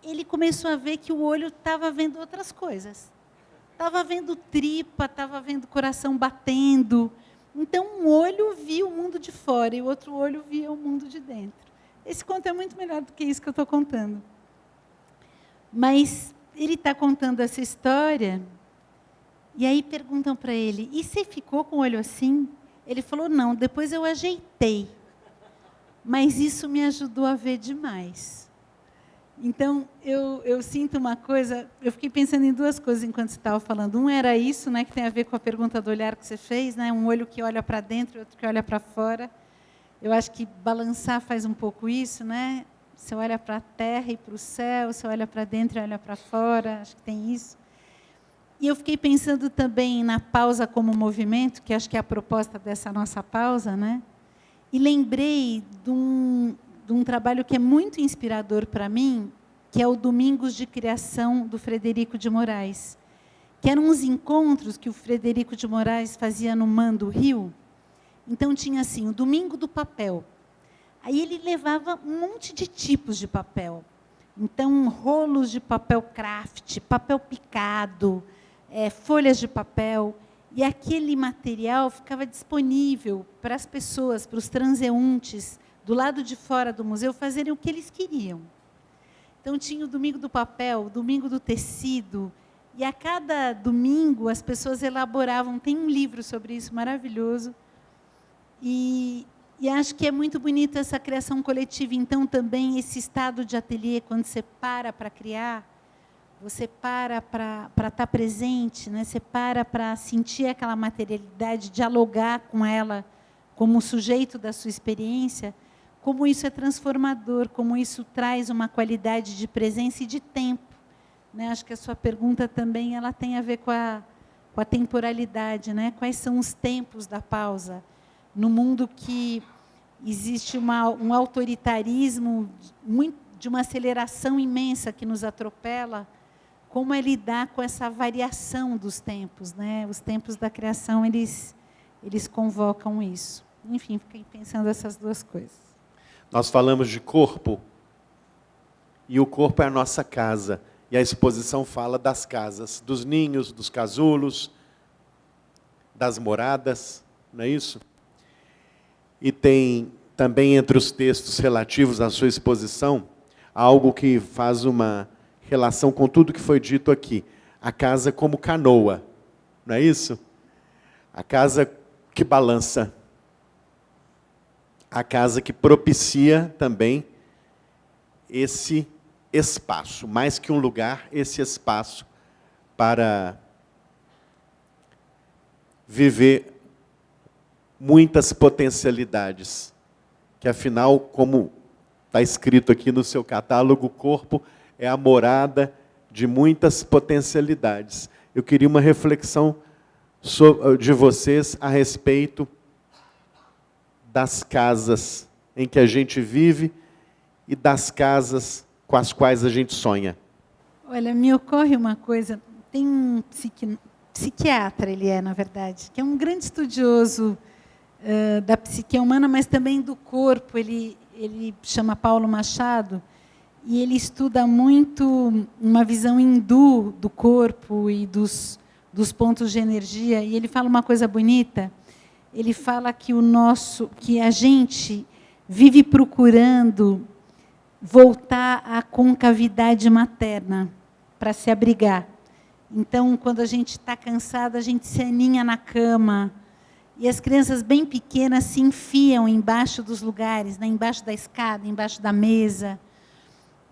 ele começou a ver que o olho estava vendo outras coisas. estava vendo tripa, estava vendo coração batendo. Então, um olho via o mundo de fora e o outro olho via o mundo de dentro. Esse conto é muito melhor do que isso que eu estou contando. Mas ele está contando essa história, e aí perguntam para ele, e você ficou com o olho assim? Ele falou, não, depois eu ajeitei. Mas isso me ajudou a ver demais. Então, eu sinto uma coisa, eu fiquei pensando em duas coisas enquanto você estava falando. Um era isso, né, que tem a ver com a pergunta do olhar que você fez, né, um olho que olha para dentro e outro que olha para fora. Eu acho que balançar faz um pouco isso, né? Você olha para a terra e para o céu, você olha para dentro e olha para fora, acho que tem isso. E eu fiquei pensando também na pausa como movimento, que acho que é a proposta dessa nossa pausa, né? E lembrei de um trabalho que é muito inspirador para mim, que é o Domingos de Criação, do Frederico de Moraes, que eram uns encontros que o Frederico de Moraes fazia no Man do Rio. Então, tinha assim, o Domingo do Papel. Aí ele levava um monte de tipos de papel. Então, rolos de papel craft, papel picado, folhas de papel. E aquele material ficava disponível para as pessoas, para os transeuntes, do lado de fora do museu, fazerem o que eles queriam. Então, tinha o Domingo do Papel, o Domingo do Tecido. E a cada domingo, as pessoas elaboravam, tem um livro sobre isso maravilhoso. E acho que é muito bonita essa criação coletiva. Então, também, esse estado de ateliê, quando você para criar, você para estar presente, né? Você para sentir aquela materialidade, dialogar com ela como sujeito da sua experiência, como isso é transformador, como isso traz uma qualidade de presença e de tempo. Né? Acho que a sua pergunta também ela tem a ver com a temporalidade. Né? Quais são os tempos da pausa? No mundo que existe um autoritarismo de uma aceleração imensa que nos atropela, como é lidar com essa variação dos tempos, né? Os tempos da criação, eles convocam isso. Enfim, fiquei pensando essas duas coisas. Nós falamos de corpo, e o corpo é a nossa casa, e a exposição fala das casas, dos ninhos, dos casulos, das moradas, não é isso? E tem também entre os textos relativos à sua exposição, algo que faz uma relação com tudo que foi dito aqui. A casa como canoa, não é isso? A casa que balança. A casa que propicia também esse espaço, mais que um lugar, esse espaço para viver muitas potencialidades, que afinal, como está escrito aqui no seu catálogo, o corpo é a morada de muitas potencialidades. Eu queria uma reflexão de vocês a respeito das casas em que a gente vive e das casas com as quais a gente sonha. Olha, me ocorre uma coisa, tem um psiquiatra, ele é, na verdade, que é um grande estudioso da psique humana, mas também do corpo. Ele chama Paulo Machado, e ele estuda muito uma visão hindu do corpo e dos pontos de energia, e ele fala uma coisa bonita. Ele fala que a gente vive procurando voltar à concavidade materna para se abrigar. Então, quando a gente está cansada, a gente se aninha na cama, e as crianças bem pequenas se enfiam embaixo dos lugares, né? Embaixo da escada, embaixo da mesa.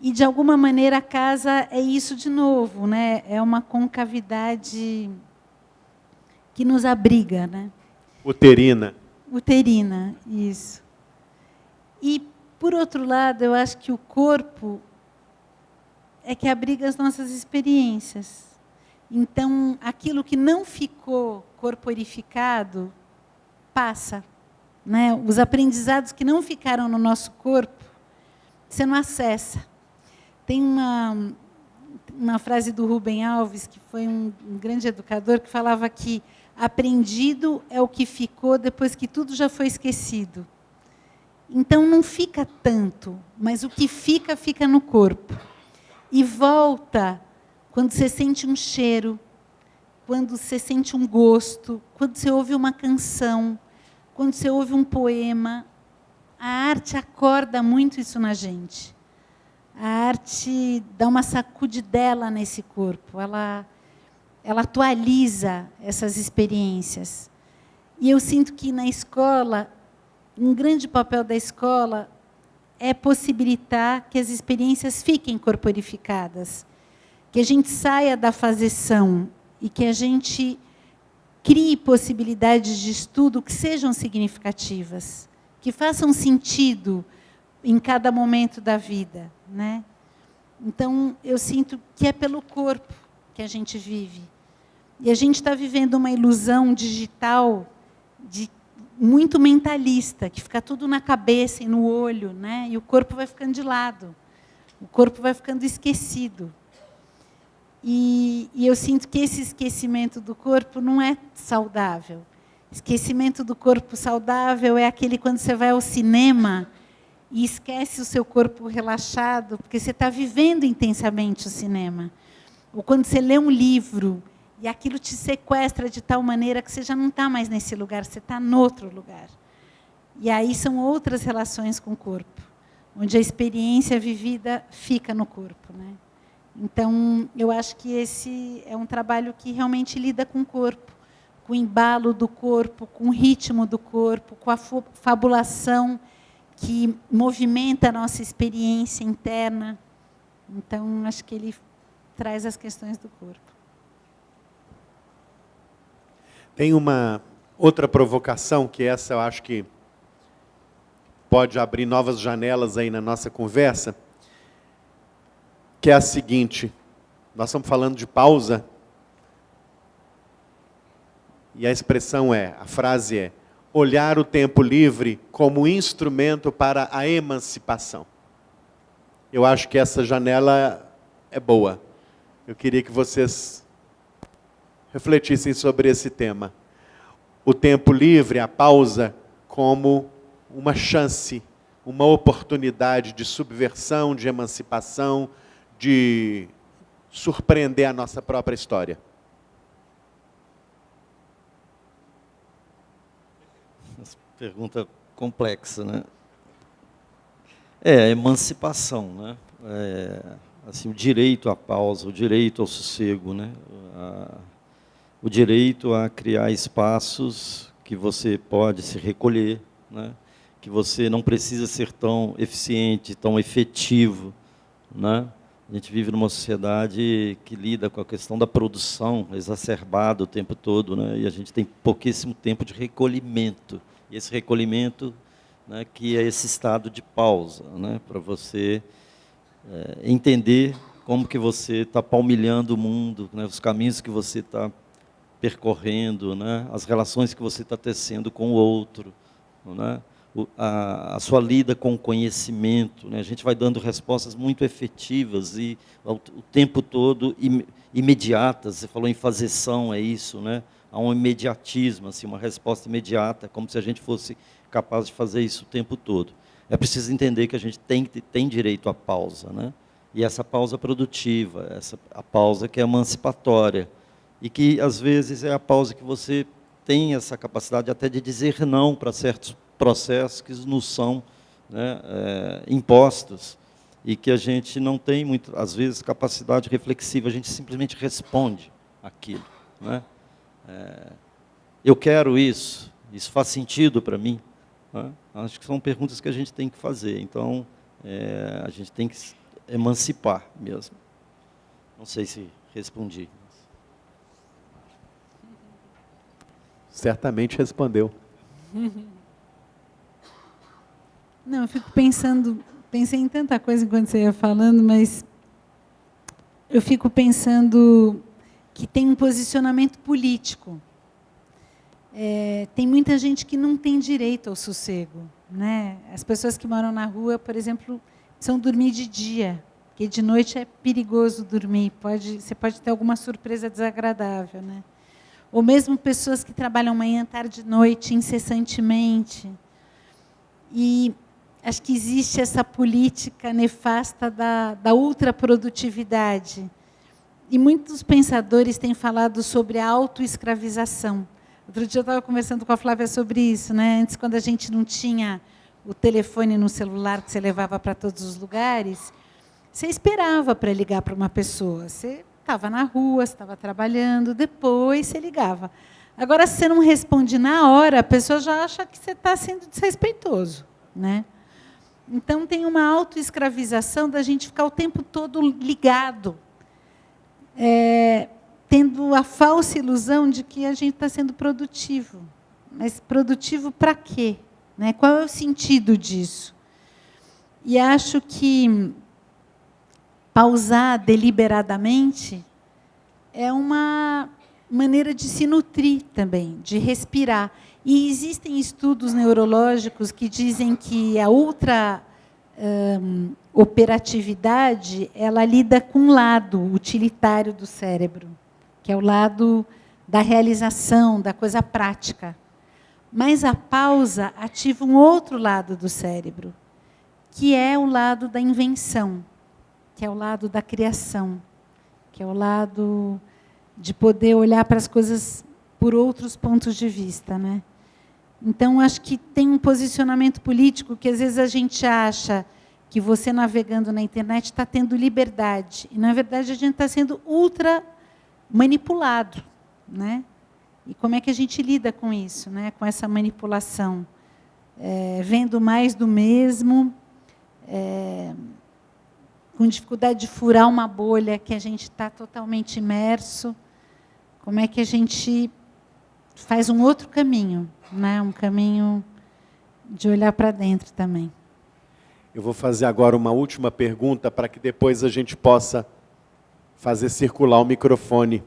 E, de alguma maneira, a casa é isso de novo, né? É uma concavidade que nos abriga. Né? Uterina. Uterina, isso. E, por outro lado, eu acho que o corpo é que abriga as nossas experiências. Então, aquilo que não ficou corporificado, passa. Né? Os aprendizados que não ficaram no nosso corpo, você não acessa. Tem uma frase do Rubem Alves, que foi um grande educador, que falava que aprendido é o que ficou depois que tudo já foi esquecido. Então, não fica tanto, mas o que fica, fica no corpo. E volta quando você sente um cheiro, quando você sente um gosto, quando você ouve uma canção, quando você ouve um poema. A arte acorda muito isso na gente. A arte dá uma sacudidela nesse corpo, ela atualiza essas experiências. E eu sinto que na escola, um grande papel da escola é possibilitar que as experiências fiquem corporificadas, que a gente saia da fazeção e que a gente crie possibilidades de estudo que sejam significativas, que façam sentido em cada momento da vida, né? Então, eu sinto que é pelo corpo que a gente vive. E a gente está vivendo uma ilusão digital muito mentalista, que fica tudo na cabeça e no olho, né? E o corpo vai ficando de lado, o corpo vai ficando esquecido. E eu sinto que esse esquecimento do corpo não é saudável. Esquecimento do corpo saudável é aquele quando você vai ao cinema e esquece o seu corpo relaxado, porque você está vivendo intensamente o cinema. Ou quando você lê um livro e aquilo te sequestra de tal maneira que você já não está mais nesse lugar, você está em outro lugar. E aí são outras relações com o corpo, onde a experiência vivida fica no corpo, né? Então, eu acho que esse é um trabalho que realmente lida com o corpo, com o embalo do corpo, com o ritmo do corpo, com a fabulação que movimenta a nossa experiência interna. Então, acho que ele traz as questões do corpo. Tem uma outra provocação, que essa eu acho que pode abrir novas janelas aí na nossa conversa, que é a seguinte: nós estamos falando de pausa, e a expressão a frase é, olhar o tempo livre como instrumento para a emancipação. Eu acho que essa janela é boa. Eu queria que vocês refletissem sobre esse tema. O tempo livre, a pausa, como uma chance, uma oportunidade de subversão, de emancipação, de surpreender a nossa própria história. Pergunta complexa, né? A emancipação, né? Assim, o direito à pausa, o direito ao sossego, né? O direito a criar espaços que você pode se recolher, né? Que você não precisa ser tão eficiente, tão efetivo, né? A gente vive numa sociedade que lida com a questão da produção exacerbada o tempo todo, né? E a gente tem pouquíssimo tempo de recolhimento. E esse recolhimento, né, que é esse estado de pausa, né, para você entender como que você está palmilhando o mundo, né, os caminhos que você está percorrendo, né, as relações que você está tecendo com o outro, né, a sua lida com o conhecimento, né, a gente vai dando respostas muito efetivas e o tempo todo imediatas. Você falou em fazeção, é isso, né? Há um imediatismo, assim, uma resposta imediata, como se a gente fosse capaz de fazer isso o tempo todo. É preciso entender que a gente tem direito à pausa, né? E essa pausa produtiva, a pausa que é emancipatória, e que, às vezes, é a pausa que você tem essa capacidade até de dizer não para certos processos que nos são, né, impostos, e que a gente não tem, às vezes, capacidade reflexiva, a gente simplesmente responde aquilo, né? Eu quero isso faz sentido para mim, né? Acho que são perguntas que a gente tem que fazer. Então, a gente tem que emancipar mesmo. Não sei se respondi. Certamente respondeu. Não, eu fico pensei em tanta coisa enquanto você ia falando, mas eu fico pensando que tem um posicionamento político. Tem muita gente que não tem direito ao sossego, né? As pessoas que moram na rua, por exemplo, precisam dormir de dia, porque de noite é perigoso dormir, você pode ter alguma surpresa desagradável, né? Ou mesmo pessoas que trabalham manhã, tarde e noite, incessantemente. E acho que existe essa política nefasta da ultraprodutividade. E muitos pensadores têm falado sobre a autoescravização. Outro dia eu estava conversando com a Flávia sobre isso, né? Antes, quando a gente não tinha o telefone no celular que você levava para todos os lugares, você esperava para ligar para uma pessoa. Você estava na rua, estava trabalhando, depois você ligava. Agora, se você não responde na hora, a pessoa já acha que você está sendo desrespeitoso, né? Então, tem uma autoescravização da gente ficar o tempo todo ligado, tendo a falsa ilusão de que a gente está sendo produtivo. Mas produtivo para quê? Né? Qual é o sentido disso? E acho que pausar deliberadamente é uma maneira de se nutrir também, de respirar. E existem estudos neurológicos que dizem que a outra operatividade, ela lida com um lado utilitário do cérebro, que é o lado da realização, da coisa prática. Mas a pausa ativa um outro lado do cérebro, que é o lado da invenção, que é o lado da criação, que é o lado de poder olhar para as coisas por outros pontos de vista, né? Então, acho que tem um posicionamento político que, às vezes, a gente acha que você, navegando na internet, está tendo liberdade. E, na verdade, a gente está sendo ultra manipulado, né? E como é que a gente lida com isso, né? Com essa manipulação? Vendo mais do mesmo, com dificuldade de furar uma bolha que a gente está totalmente imerso. Como é que a gente faz um outro caminho, né? Um caminho de olhar para dentro também. Eu vou fazer agora uma última pergunta para que depois a gente possa fazer circular o microfone.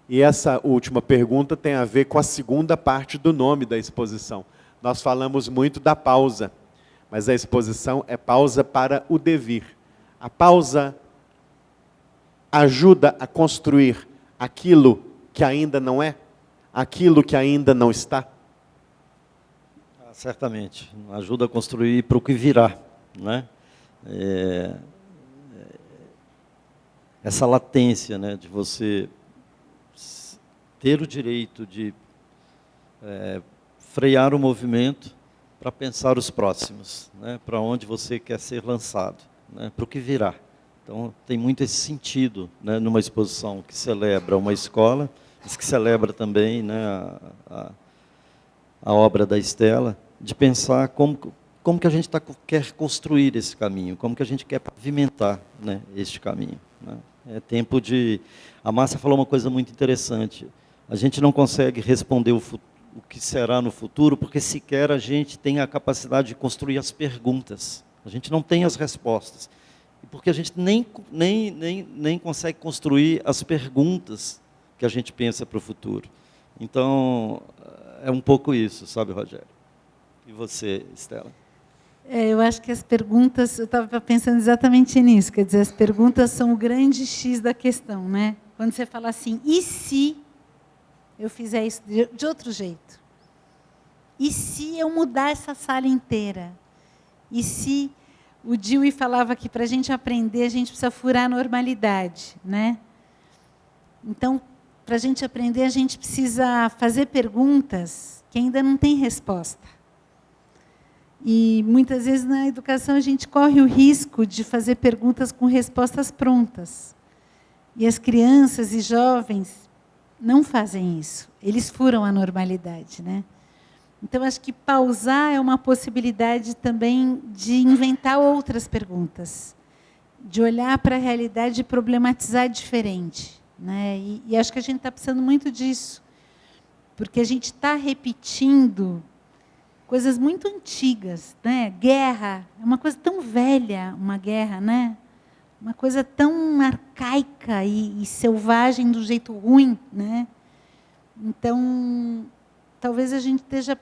E essa última pergunta tem a ver com a segunda parte do nome da exposição. Nós falamos muito da pausa, mas a exposição é pausa para o devir. A pausa ajuda a construir aquilo que ainda não é, aquilo que ainda não está. Certamente, ajuda a construir para o que virá, né? Essa latência, né, de você ter o direito de frear o movimento para pensar os próximos, né, para onde você quer ser lançado, né, para o que virá. Então, tem muito esse sentido, né, numa exposição que celebra uma escola, mas que celebra também, né, a obra da Estela, de pensar como que a gente quer construir esse caminho, como que a gente quer pavimentar, né, este caminho, né. É tempo de... A Márcia falou uma coisa muito interessante. A gente não consegue responder o que será no futuro, porque sequer a gente tem a capacidade de construir as perguntas. A gente não tem as respostas. E porque a gente nem consegue construir as perguntas que a gente pensa para o futuro. Então, é um pouco isso, sabe, Rogério? E você, Estela? Eu acho que as perguntas, eu estava pensando exatamente nisso, quer dizer, as perguntas são o grande X da questão, né? Quando você fala assim, e se eu fizer isso de outro jeito? E se eu mudar essa sala inteira? E se o Dewey falava que para a gente aprender, a gente precisa furar a normalidade, né? Então, para a gente aprender, a gente precisa fazer perguntas que ainda não têm resposta. E, muitas vezes, na educação, a gente corre o risco de fazer perguntas com respostas prontas. E as crianças e jovens não fazem isso. Eles furam a normalidade, né? Então, acho que pausar é uma possibilidade também de inventar outras perguntas, de olhar para a realidade e problematizar diferente, né? E acho que a gente está precisando muito disso, porque a gente está repetindo coisas muito antigas, né? Guerra é uma coisa tão velha, uma guerra, né? Uma coisa tão arcaica e selvagem do jeito ruim, né? Então, talvez a gente esteja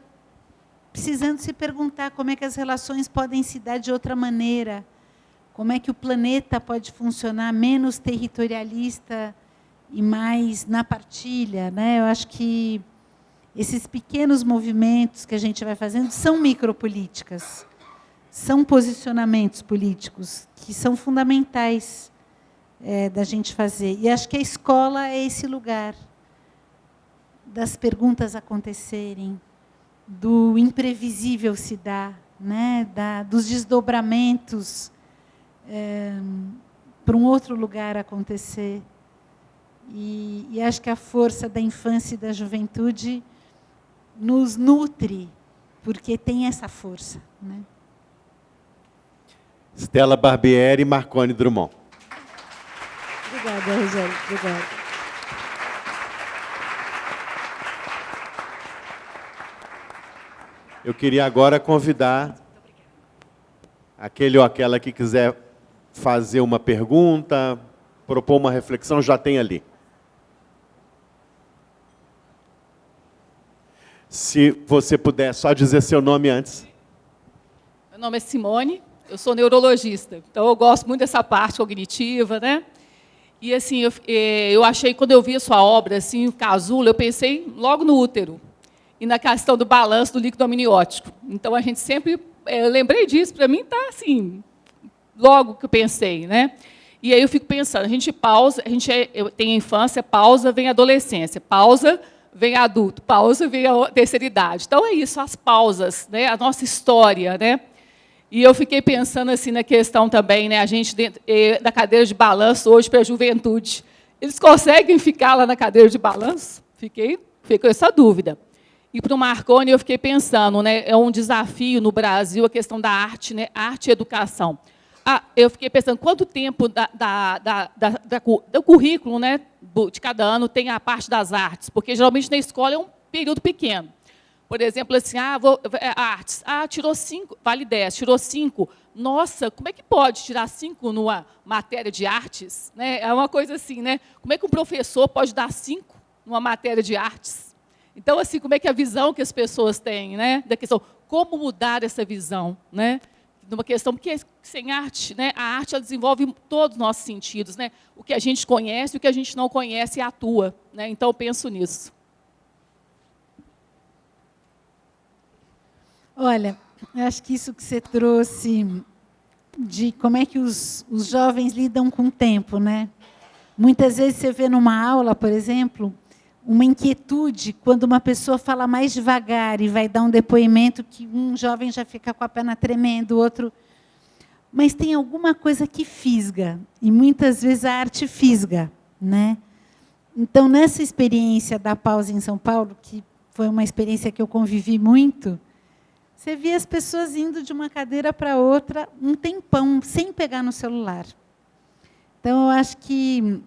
precisando se perguntar como é que as relações podem se dar de outra maneira, como é que o planeta pode funcionar menos territorialista e mais na partilha, né? Eu acho que esses pequenos movimentos que a gente vai fazendo são micropolíticas, são posicionamentos políticos que são fundamentais da gente fazer. E acho que a escola é esse lugar das perguntas acontecerem, do imprevisível se dar, né? Dos desdobramentos para um outro lugar acontecer. E acho que a força da infância e da juventude nos nutre, porque tem essa força, né? Stella Barbieri e Marconi Drummond. Obrigada, Rogério. Obrigada. Eu queria agora convidar aquele ou aquela que quiser fazer uma pergunta, propor uma reflexão, já tem ali. Se você puder só dizer seu nome antes. Meu nome é Simone, eu sou neurologista, então eu gosto muito dessa parte cognitiva, né? E assim, eu achei, quando eu vi a sua obra, assim, o casulo, eu pensei logo no útero e na questão do balanço do líquido amniótico. Então a gente sempre, eu lembrei disso, para mim está assim, logo que eu pensei, né? E aí eu fico pensando, a gente pausa, eu tenho a infância, pausa, vem a adolescência, pausa, vem adulto, pausa, vem a terceira idade. Então, é isso, as pausas, né? A nossa história, né? E eu fiquei pensando assim na questão também, né? A gente, da cadeira de balanço, hoje, para a juventude, eles conseguem ficar lá na cadeira de balanço? Fiquei com essa dúvida. E para o Marconi, eu fiquei pensando, né? É um desafio no Brasil a questão da arte, né? Arte e educação. Eu fiquei pensando, quanto tempo do currículo, né, de cada ano tem a parte das artes? Porque, geralmente, na escola é um período pequeno. Por exemplo, assim, artes. Tirou 5, vale 10, tirou 5. Nossa, como é que pode tirar 5 numa matéria de artes? Né? É uma coisa assim, né? Como é que um professor pode dar 5 numa matéria de artes? Então, assim, como é que a visão que as pessoas têm, né, da questão, como mudar essa visão, né? Numa questão, porque sem arte, né, a arte ela desenvolve todos os nossos sentidos, né? O que a gente conhece, o que a gente não conhece e atua, né? Então, eu penso nisso. Olha, eu acho que isso que você trouxe de como é que os jovens lidam com o tempo, né? Muitas vezes você vê numa aula, por exemplo, uma inquietude quando uma pessoa fala mais devagar e vai dar um depoimento que um jovem já fica com a perna tremendo, o outro... Mas tem alguma coisa que fisga, e muitas vezes a arte fisga, né? Então, nessa experiência da pausa em São Paulo, que foi uma experiência que eu convivi muito, você via as pessoas indo de uma cadeira para outra um tempão, sem pegar no celular. Então, eu acho que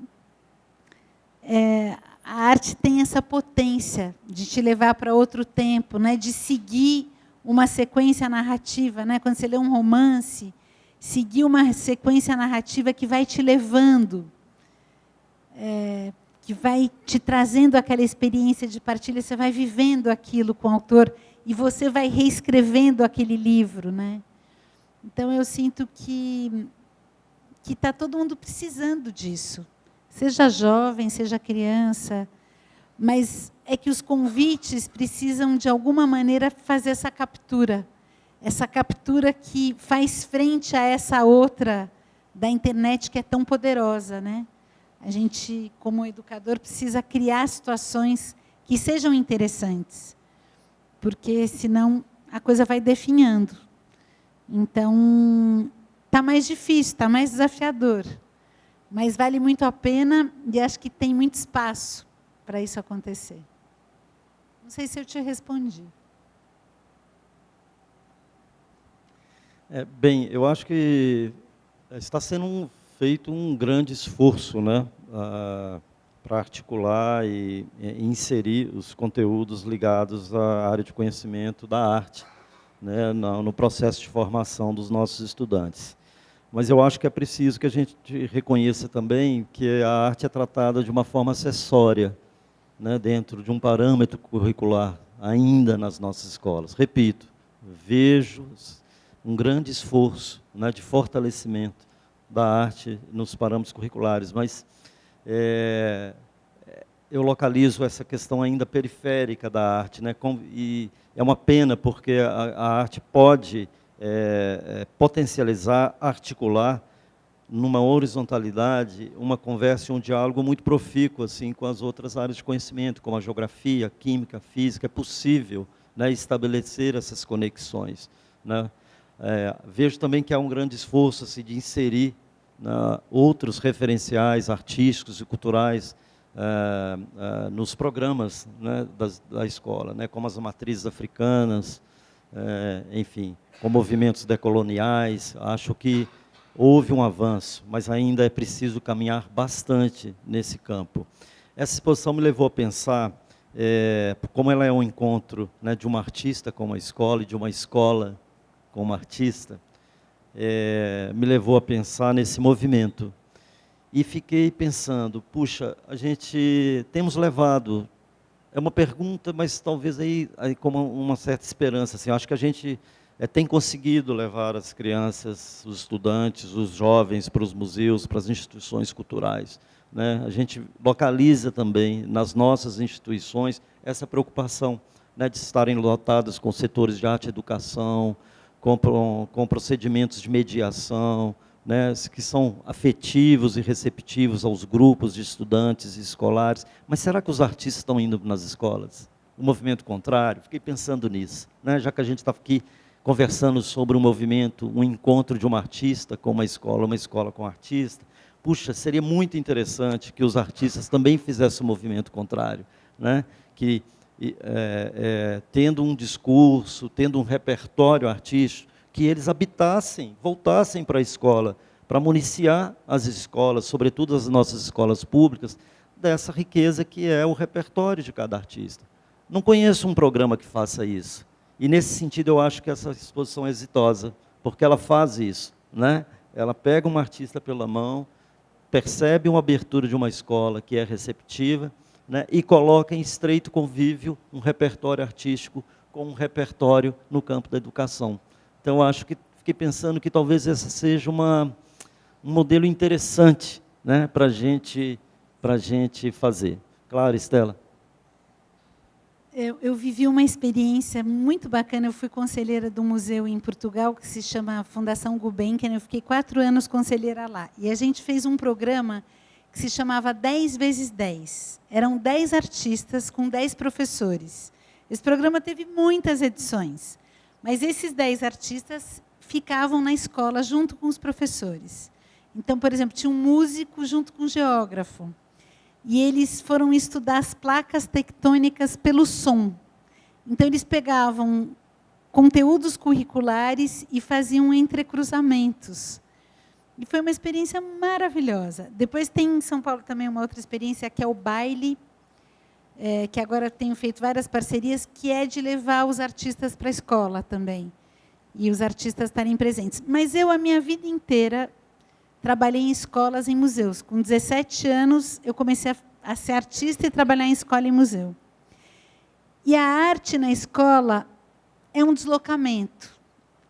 a arte tem essa potência de te levar para outro tempo, né? De seguir uma sequência narrativa. Né? Quando você lê um romance, seguir uma sequência narrativa que vai te levando, que vai te trazendo aquela experiência de partilha, você vai vivendo aquilo com o autor e você vai reescrevendo aquele livro. Né? Então, eu sinto que está todo mundo precisando disso. Seja jovem, seja criança, mas é que os convites precisam, de alguma maneira, fazer essa captura que faz frente a essa outra da internet que é tão poderosa. Né? A gente, como educador, precisa criar situações que sejam interessantes, porque, senão, a coisa vai definhando. Então, está mais difícil, está mais desafiador. Mas vale muito a pena e acho que tem muito espaço para isso acontecer. Não sei se eu te respondi. Bem, eu acho que está sendo feito um grande esforço, né, para articular e inserir os conteúdos ligados à área de conhecimento da arte, né, no processo de formação dos nossos estudantes. Mas eu acho que é preciso que a gente reconheça também que a arte é tratada de uma forma acessória, né, dentro de um parâmetro curricular, ainda nas nossas escolas. Repito, vejo um grande esforço, né, de fortalecimento da arte nos parâmetros curriculares, mas eu localizo essa questão ainda periférica da arte, né, e é uma pena porque a arte pode potencializar, articular numa horizontalidade, uma conversa e um diálogo muito profícuo assim, com as outras áreas de conhecimento, como a geografia, a química, a física. É possível, né, estabelecer essas conexões, né? Vejo também que há um grande esforço assim, de inserir, né, outros referenciais artísticos e culturais nos programas, né, da escola, né, como as matrizes africanas, enfim, com movimentos decoloniais. Acho que houve um avanço, mas ainda é preciso caminhar bastante nesse campo. Essa exposição me levou a pensar, como ela é um encontro, né, de uma artista com uma escola e de uma escola com uma artista, me levou a pensar nesse movimento. E fiquei pensando, puxa, a gente temos levado, é uma pergunta, mas talvez aí com uma certa esperança, assim, acho que a gente tem conseguido levar as crianças, os estudantes, os jovens para os museus, para as instituições culturais, né? A gente localiza também nas nossas instituições essa preocupação, né, de estarem lotadas com setores de arte e educação, com procedimentos de mediação, né, que são afetivos e receptivos aos grupos de estudantes e escolares. Mas será que os artistas estão indo nas escolas? O movimento contrário? Fiquei pensando nisso, né, já que a gente está aqui conversando sobre um movimento, um encontro de uma artista com uma escola com um artista. Puxa, seria muito interessante que os artistas também fizessem o movimento contrário, né? Que, tendo um discurso, tendo um repertório artístico, que eles habitassem, voltassem para a escola, para municiar as escolas, sobretudo as nossas escolas públicas, dessa riqueza que é o repertório de cada artista. Não conheço um programa que faça isso. E, nesse sentido, eu acho que essa exposição é exitosa, porque ela faz isso, né? Ela pega uma artista pela mão, percebe uma abertura de uma escola que é receptiva, né, e coloca em estreito convívio um repertório artístico com um repertório no campo da educação. Então, eu acho que fiquei pensando que talvez esse seja um modelo interessante, né, para a gente fazer. Claro, Estela? Eu vivi uma experiência muito bacana. Eu fui conselheira de um museu em Portugal que se chama Fundação Gulbenkian. Eu fiquei 4 anos conselheira lá. E a gente fez um programa que se chamava 10 × 10. Eram 10 artistas com 10 professores. Esse programa teve muitas edições. Mas esses 10 artistas ficavam na escola junto com os professores. Então, por exemplo, tinha um músico junto com um geógrafo. E eles foram estudar as placas tectônicas pelo som. Então, eles pegavam conteúdos curriculares e faziam entrecruzamentos. E foi uma experiência maravilhosa. Depois tem em São Paulo também uma outra experiência, que é o baile, que agora tenho feito várias parcerias, que é de levar os artistas para a escola também. E os artistas estarem presentes. Mas eu, a minha vida inteira, trabalhei em escolas e em museus. Com 17 anos, eu comecei a ser artista e trabalhar em escola e em museu. E a arte na escola é um deslocamento,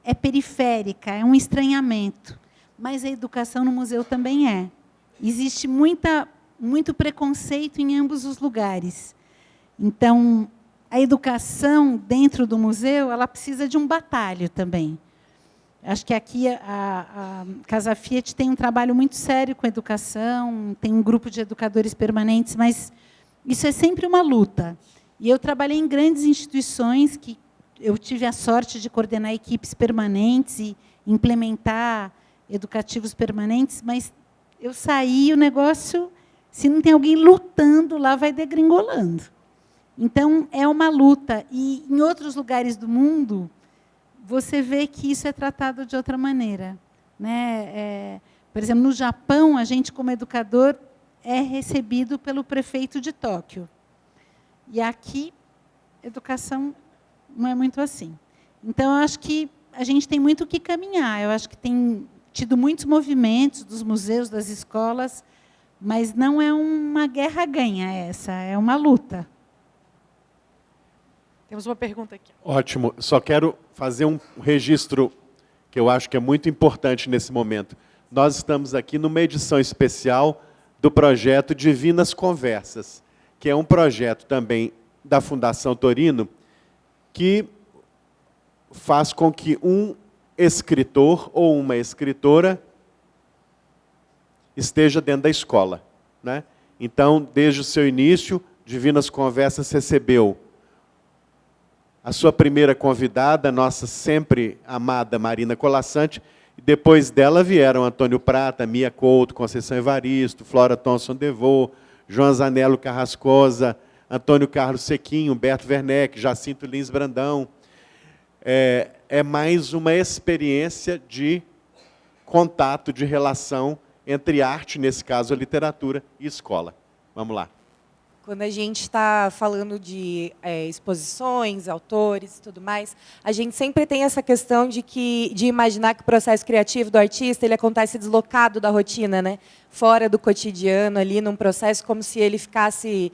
é periférica, é um estranhamento. Mas a educação no museu também é. Existe muito preconceito em ambos os lugares. Então, a educação dentro do museu, ela precisa de um batalho também. Acho que aqui a Casa Fiat tem um trabalho muito sério com a educação, tem um grupo de educadores permanentes, mas isso é sempre uma luta. E eu trabalhei em grandes instituições, que eu tive a sorte de coordenar equipes permanentes e implementar educativos permanentes, mas eu saí, o negócio, se não tem alguém lutando lá, vai degringolando. Então, é uma luta. E, em outros lugares do mundo, você vê que isso é tratado de outra maneira, né? Por exemplo, no Japão, a gente, como educador, é recebido pelo prefeito de Tóquio. E aqui, educação não é muito assim. Então, eu acho que a gente tem muito o que caminhar. Eu acho que tem tido muitos movimentos dos museus, das escolas, mas não é uma guerra ganha essa, é uma luta. Temos uma pergunta aqui. Ótimo. Só quero fazer um registro que eu acho que é muito importante nesse momento. Nós estamos aqui numa edição especial do projeto Divinas Conversas, que é um projeto também da Fundação Torino, que faz com que um escritor ou uma escritora esteja dentro da escola, né? Então, desde o seu início, Divinas Conversas recebeu a sua primeira convidada, nossa sempre amada Marina Colassante, e depois dela vieram Antônio Prata, Mia Couto, Conceição Evaristo, Flora Thomson Devô, João Zanello Carrascosa, Antônio Carlos Sequinho, Humberto Werneck, Jacinto Lins Brandão. É mais uma experiência de contato, de relação entre arte, nesse caso a literatura, e escola. Vamos lá. Quando a gente está falando de exposições, autores e tudo mais, a gente sempre tem essa questão de imaginar que o processo criativo do artista ele acontece deslocado da rotina, né? Fora do cotidiano, ali num processo como se ele ficasse,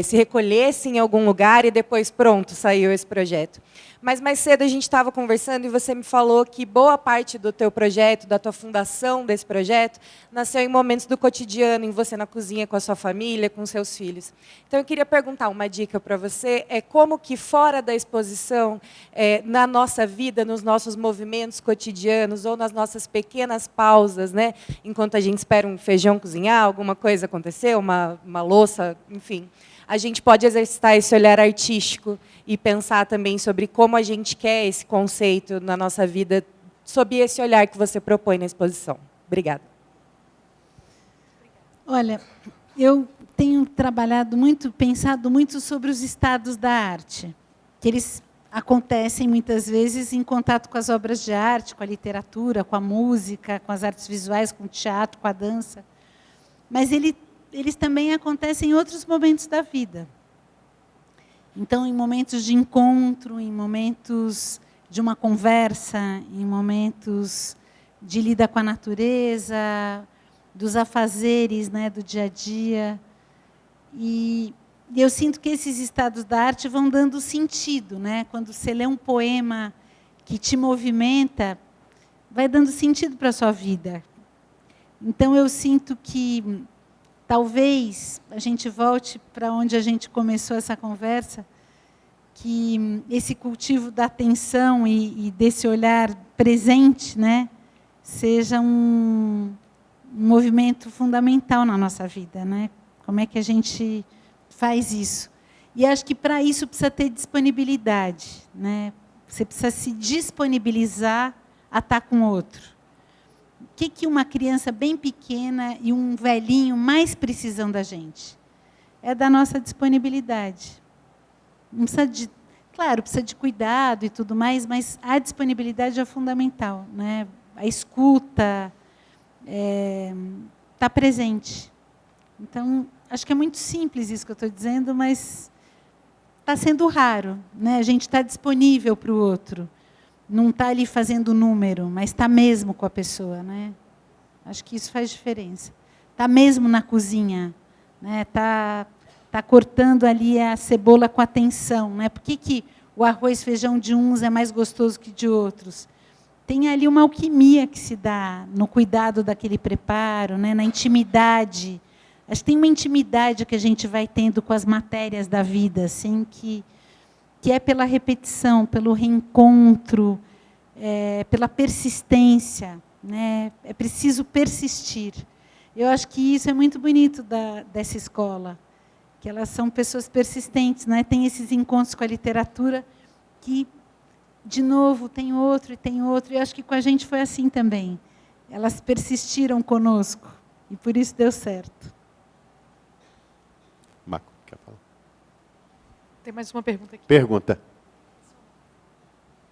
se recolhesse em algum lugar e depois, pronto, saiu esse projeto. Mas mais cedo a gente estava conversando e você me falou que boa parte do teu projeto, da tua fundação desse projeto, nasceu em momentos do cotidiano, em você na cozinha com a sua família, com seus filhos. Então eu queria perguntar uma dica para você, como que fora da exposição, na nossa vida, nos nossos movimentos cotidianos ou nas nossas pequenas pausas, né, enquanto a gente espera um feijão cozinhar, alguma coisa acontecer, uma louça, enfim, a gente pode exercitar esse olhar artístico e pensar também sobre como a gente quer esse conceito na nossa vida, sob esse olhar que você propõe na exposição. Obrigada. Olha, eu tenho trabalhado muito, pensado muito sobre os estados da arte, que eles acontecem muitas vezes em contato com as obras de arte, com a literatura, com a música, com as artes visuais, com o teatro, com a dança. Mas eles também acontecem em outros momentos da vida. Então, em momentos de encontro, em momentos de uma conversa, em momentos de lida com a natureza, dos afazeres, né, do dia a dia. E eu sinto que esses estados da arte vão dando sentido, né? Quando você lê um poema que te movimenta, vai dando sentido para a sua vida. Então, eu sinto que talvez a gente volte para onde a gente começou essa conversa, que esse cultivo da atenção e desse olhar presente, né, seja um movimento fundamental na nossa vida, né? Como é que a gente faz isso? E acho que para isso precisa ter disponibilidade, né? Você precisa se disponibilizar a estar com o outro. O que uma criança bem pequena e um velhinho mais precisam da gente? É da nossa disponibilidade. Não precisa de, claro, precisa de cuidado e tudo mais, mas a disponibilidade é fundamental, né? A escuta, está presente. Então, acho que é muito simples isso que eu estou dizendo, mas está sendo raro, né? A gente está disponível para o outro. Não está ali fazendo número, mas está mesmo com a pessoa, né? Acho que isso faz diferença. Está mesmo na cozinha, né? Tá cortando ali a cebola com atenção, né? Por que o arroz e feijão de uns é mais gostoso que de outros? Tem ali uma alquimia que se dá no cuidado daquele preparo, né? Na intimidade. Acho que tem uma intimidade que a gente vai tendo com as matérias da vida, assim, que é pela repetição, pelo reencontro, pela persistência, né? É preciso persistir. Eu acho que isso é muito bonito dessa escola, que elas são pessoas persistentes, né? Tem esses encontros com a literatura que, de novo, tem outro e tem outro. E acho que com a gente foi assim também. Elas persistiram conosco e por isso deu certo. Marco, quer falar? Tem mais uma pergunta aqui. Pergunta.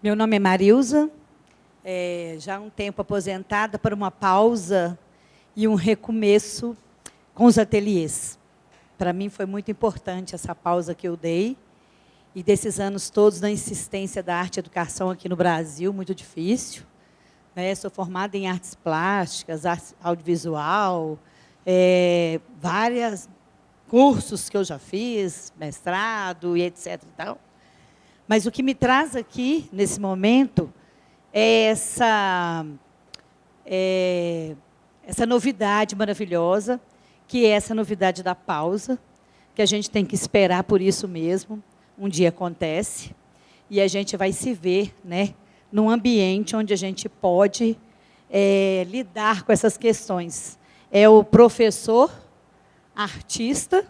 Meu nome é Marilza, já há um tempo aposentada, para uma pausa e um recomeço com os ateliês. Para mim foi muito importante essa pausa que eu dei, e desses anos todos na insistência da arte e educação aqui no Brasil, muito difícil. Sou formada em artes plásticas, arte audiovisual, vários cursos que eu já fiz, mestrado e etc. E tal. Mas o que me traz aqui, nesse momento, é essa novidade maravilhosa, que é essa novidade da pausa, que a gente tem que esperar por isso mesmo. Um dia acontece, e a gente vai se ver, né, num ambiente onde a gente pode lidar com essas questões. é o professor, artista,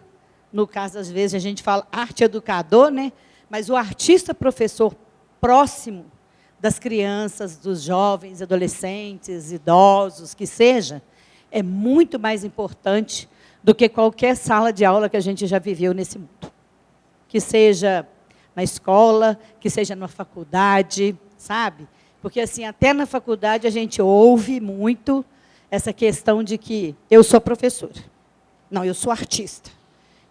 no caso, às vezes, a gente fala arte-educador, né? Mas o artista-professor próximo das crianças, dos jovens, adolescentes, idosos, que seja, é muito mais importante do que qualquer sala de aula que a gente já viveu nesse mundo. Que seja na escola, que seja na faculdade, sabe? Porque, assim, até na faculdade a gente ouve muito essa questão de que eu sou professora. Não, eu sou artista.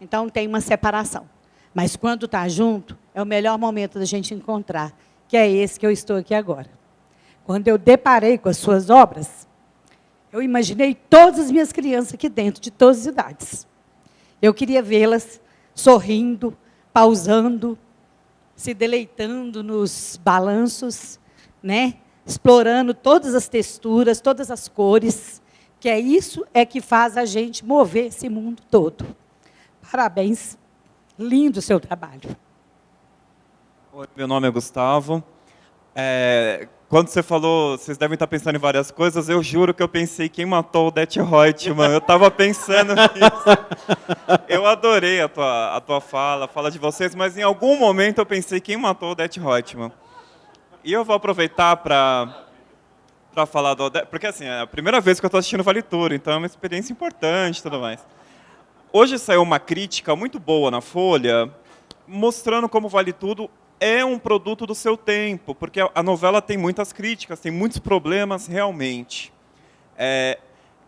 Então, tem uma separação. Mas, quando está junto, é o melhor momento da gente encontrar, que é esse que eu estou aqui agora. Quando eu deparei com as suas obras, eu imaginei todas as minhas crianças aqui dentro, de todas as idades. Eu queria vê-las sorrindo, pausando, se deleitando nos balanços, né? Explorando todas as texturas, todas as cores, que é isso que faz a gente mover esse mundo todo. Parabéns, lindo o seu trabalho. Oi, meu nome é Gustavo. Quando você falou, vocês devem estar pensando em várias coisas, eu juro que eu pensei quem matou o Det Reutemann. Eu estava pensando nisso. Eu adorei a tua fala, a fala de vocês, mas em algum momento eu pensei quem matou o Det Reutemann. E eu vou aproveitar para falar do Odete, porque assim, é a primeira vez que eu estou assistindo Vale Tudo, então é uma experiência importante e tudo mais. Hoje saiu uma crítica muito boa na Folha, mostrando como Vale Tudo é um produto do seu tempo, porque a novela tem muitas críticas, tem muitos problemas realmente.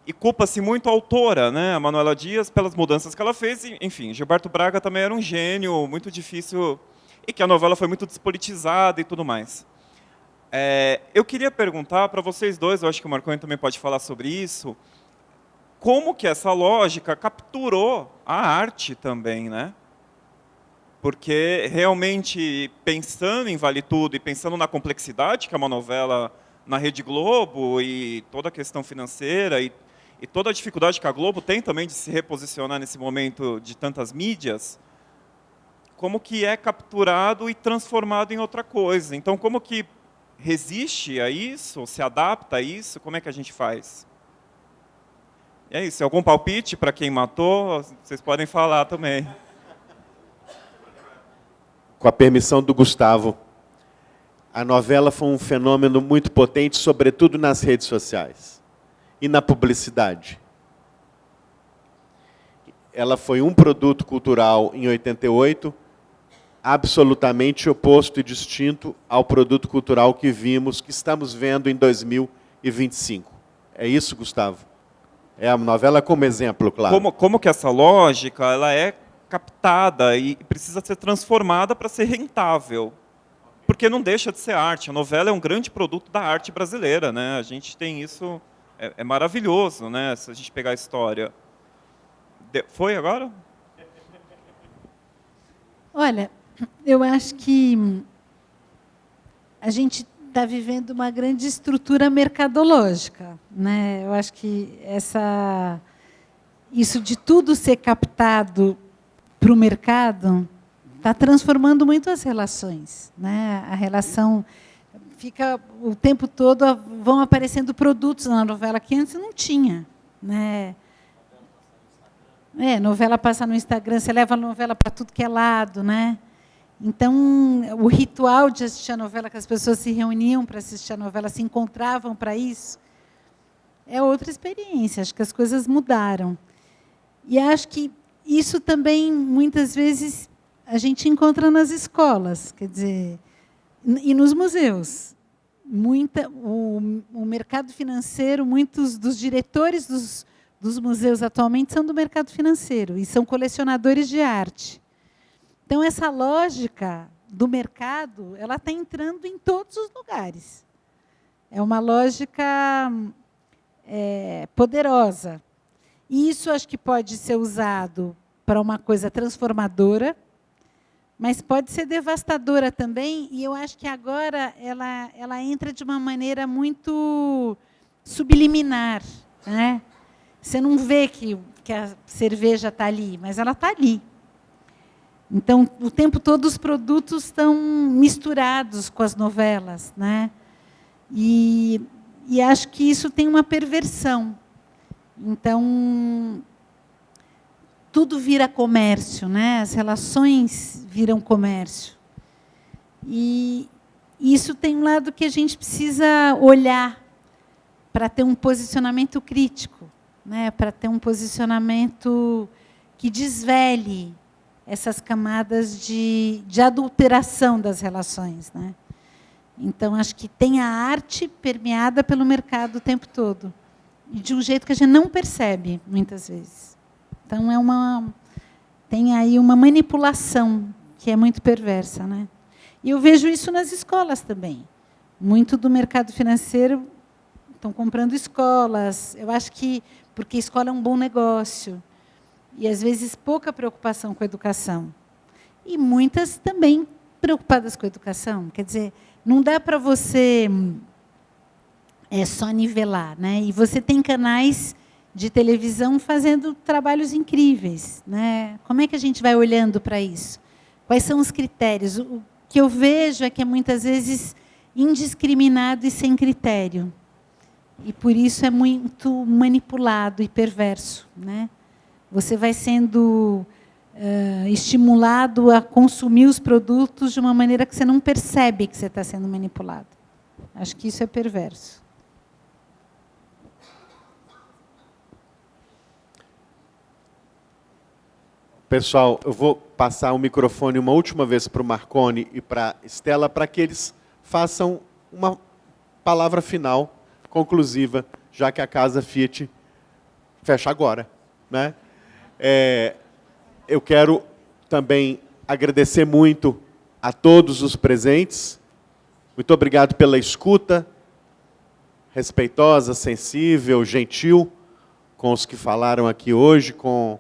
E culpa-se muito a autora, né, a Manuela Dias, pelas mudanças que ela fez. Enfim, Gilberto Braga também era um gênio, muito difícil, e que a novela foi muito despolitizada e tudo mais. Eu queria perguntar para vocês dois, eu acho que o Marconi também pode falar sobre isso, como que essa lógica capturou a arte também, né? Porque, realmente, pensando em Vale Tudo e pensando na complexidade que é uma novela na Rede Globo e toda a questão financeira e toda a dificuldade que a Globo tem também de se reposicionar nesse momento de tantas mídias, como que é capturado e transformado em outra coisa. Então, como que resiste a isso, se adapta a isso, como é que a gente faz? É isso, algum palpite para quem matou? Vocês podem falar também. Com a permissão do Gustavo, a novela foi um fenômeno muito potente, sobretudo nas redes sociais e na publicidade. Ela foi um produto cultural em 88, absolutamente oposto e distinto ao produto cultural que vimos, que estamos vendo em 2025. É isso, Gustavo? É a novela como exemplo, claro. Como que essa lógica ela é captada e precisa ser transformada para ser rentável? Porque não deixa de ser arte. A novela é um grande produto da arte brasileira, né? A gente tem isso, é maravilhoso, né? Se a gente pegar a história. Foi agora? Olha, eu acho que a gente está vivendo uma grande estrutura mercadológica, né? Eu acho que isso de tudo ser captado para o mercado está transformando muito as relações, né? A relação fica o tempo todo, vão aparecendo produtos na novela que antes não tinha, né? Novela passa no Instagram, você leva a novela para tudo que é lado, né? Então, o ritual de assistir a novela, que as pessoas se reuniam para assistir a novela, se encontravam para isso, é outra experiência. Acho que as coisas mudaram. E acho que isso também, muitas vezes, a gente encontra nas escolas, quer dizer, e nos museus. O mercado financeiro, muitos dos diretores dos museus atualmente são do mercado financeiro e são colecionadores de arte. Então, essa lógica do mercado, ela está entrando em todos os lugares. É uma lógica poderosa. E isso acho que pode ser usado para uma coisa transformadora, mas pode ser devastadora também, e eu acho que agora ela entra de uma maneira muito subliminar, né? Você não vê que a cerveja está ali, mas ela está ali. Então, o tempo todo os produtos estão misturados com as novelas, né? E acho que isso tem uma perversão. Então, tudo vira comércio, né? As relações viram comércio. E isso tem um lado que a gente precisa olhar para ter um posicionamento crítico, né? Para ter um posicionamento que desvele essas camadas de adulteração das relações, né? Então, acho que tem a arte permeada pelo mercado o tempo todo, e de um jeito que a gente não percebe, muitas vezes. Então, tem aí uma manipulação que é muito perversa, né? E eu vejo isso nas escolas também. Muito do mercado financeiro estão comprando escolas. Eu acho que porque escola é um bom negócio. E, às vezes, pouca preocupação com a educação. E muitas também preocupadas com a educação. Quer dizer, não dá para você só nivelar, né? E você tem canais de televisão fazendo trabalhos incríveis, né? Como é que a gente vai olhando para isso? Quais são os critérios? O que eu vejo é que é, muitas vezes, indiscriminado e sem critério. E, por isso, é muito manipulado e perverso, né? Você vai sendo estimulado a consumir os produtos de uma maneira que você não percebe que você está sendo manipulado. Acho que isso é perverso. Pessoal, eu vou passar o microfone uma última vez para o Marconi e para a Estela, para que eles façam uma palavra final, conclusiva, já que a Casa Fiat fecha agora, né? Eu quero também agradecer muito a todos os presentes. Muito obrigado pela escuta respeitosa, sensível, gentil, com os que falaram aqui hoje, com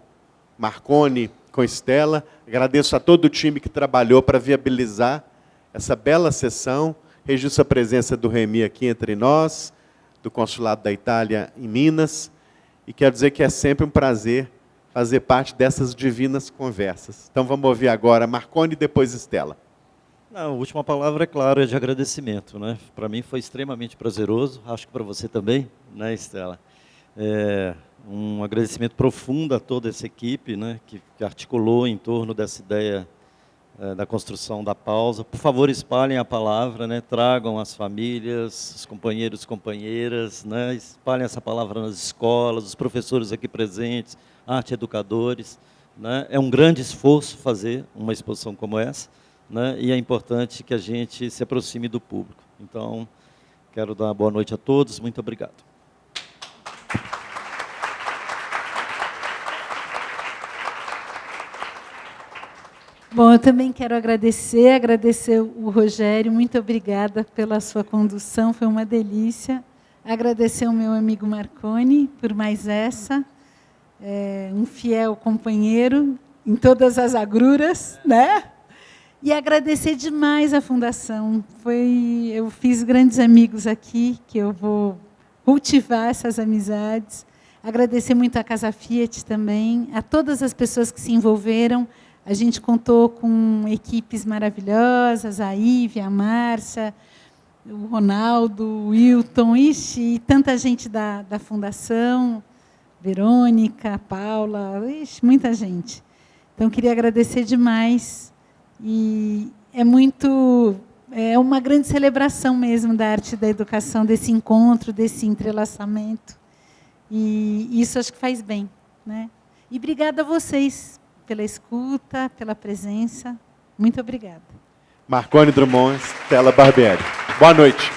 Marconi, com Estela. Agradeço a todo o time que trabalhou para viabilizar essa bela sessão. Registro a presença do Remy aqui entre nós, do Consulado da Itália em Minas. E quero dizer que é sempre um prazer fazer parte dessas divinas conversas. Então, vamos ouvir agora Marconi e depois Estela. Não, a última palavra, é claro, é de agradecimento, né? Para mim foi extremamente prazeroso, acho que para você também, né, Estela? Um agradecimento profundo a toda essa equipe, né, que articulou em torno dessa ideia da construção da pausa. Por favor, espalhem a palavra, né, tragam as famílias, os companheiros e companheiras, né, espalhem essa palavra nas escolas, os professores aqui presentes, arte educadores, né? É um grande esforço fazer uma exposição como essa, né? E é importante que a gente se aproxime do público. Então, quero dar uma boa noite a todos, muito obrigado. Bom, eu também quero agradecer o Rogério, muito obrigada pela sua condução, foi uma delícia. Agradecer ao meu amigo Marconi por mais essa. Um fiel companheiro em todas as agruras, né? E agradecer demais a Fundação. Eu fiz grandes amigos aqui, que eu vou cultivar essas amizades. Agradecer muito à Casa Fiat também, a todas as pessoas que se envolveram. A gente contou com equipes maravilhosas, a Ive, a Márcia, o Ronaldo, o Wilton, e tanta gente da Fundação, Verônica, a Paula, muita gente. Então, queria agradecer demais. E é uma grande celebração mesmo da arte e da educação, desse encontro, desse entrelaçamento. E isso acho que faz bem, né? E obrigada a vocês pela escuta, pela presença. Muito obrigada. Marconi Drummond, Estela Barbieri. Boa noite.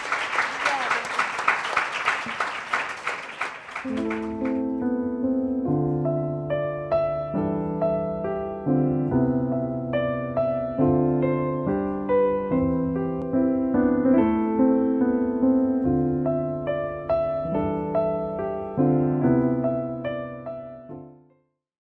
Obrigada.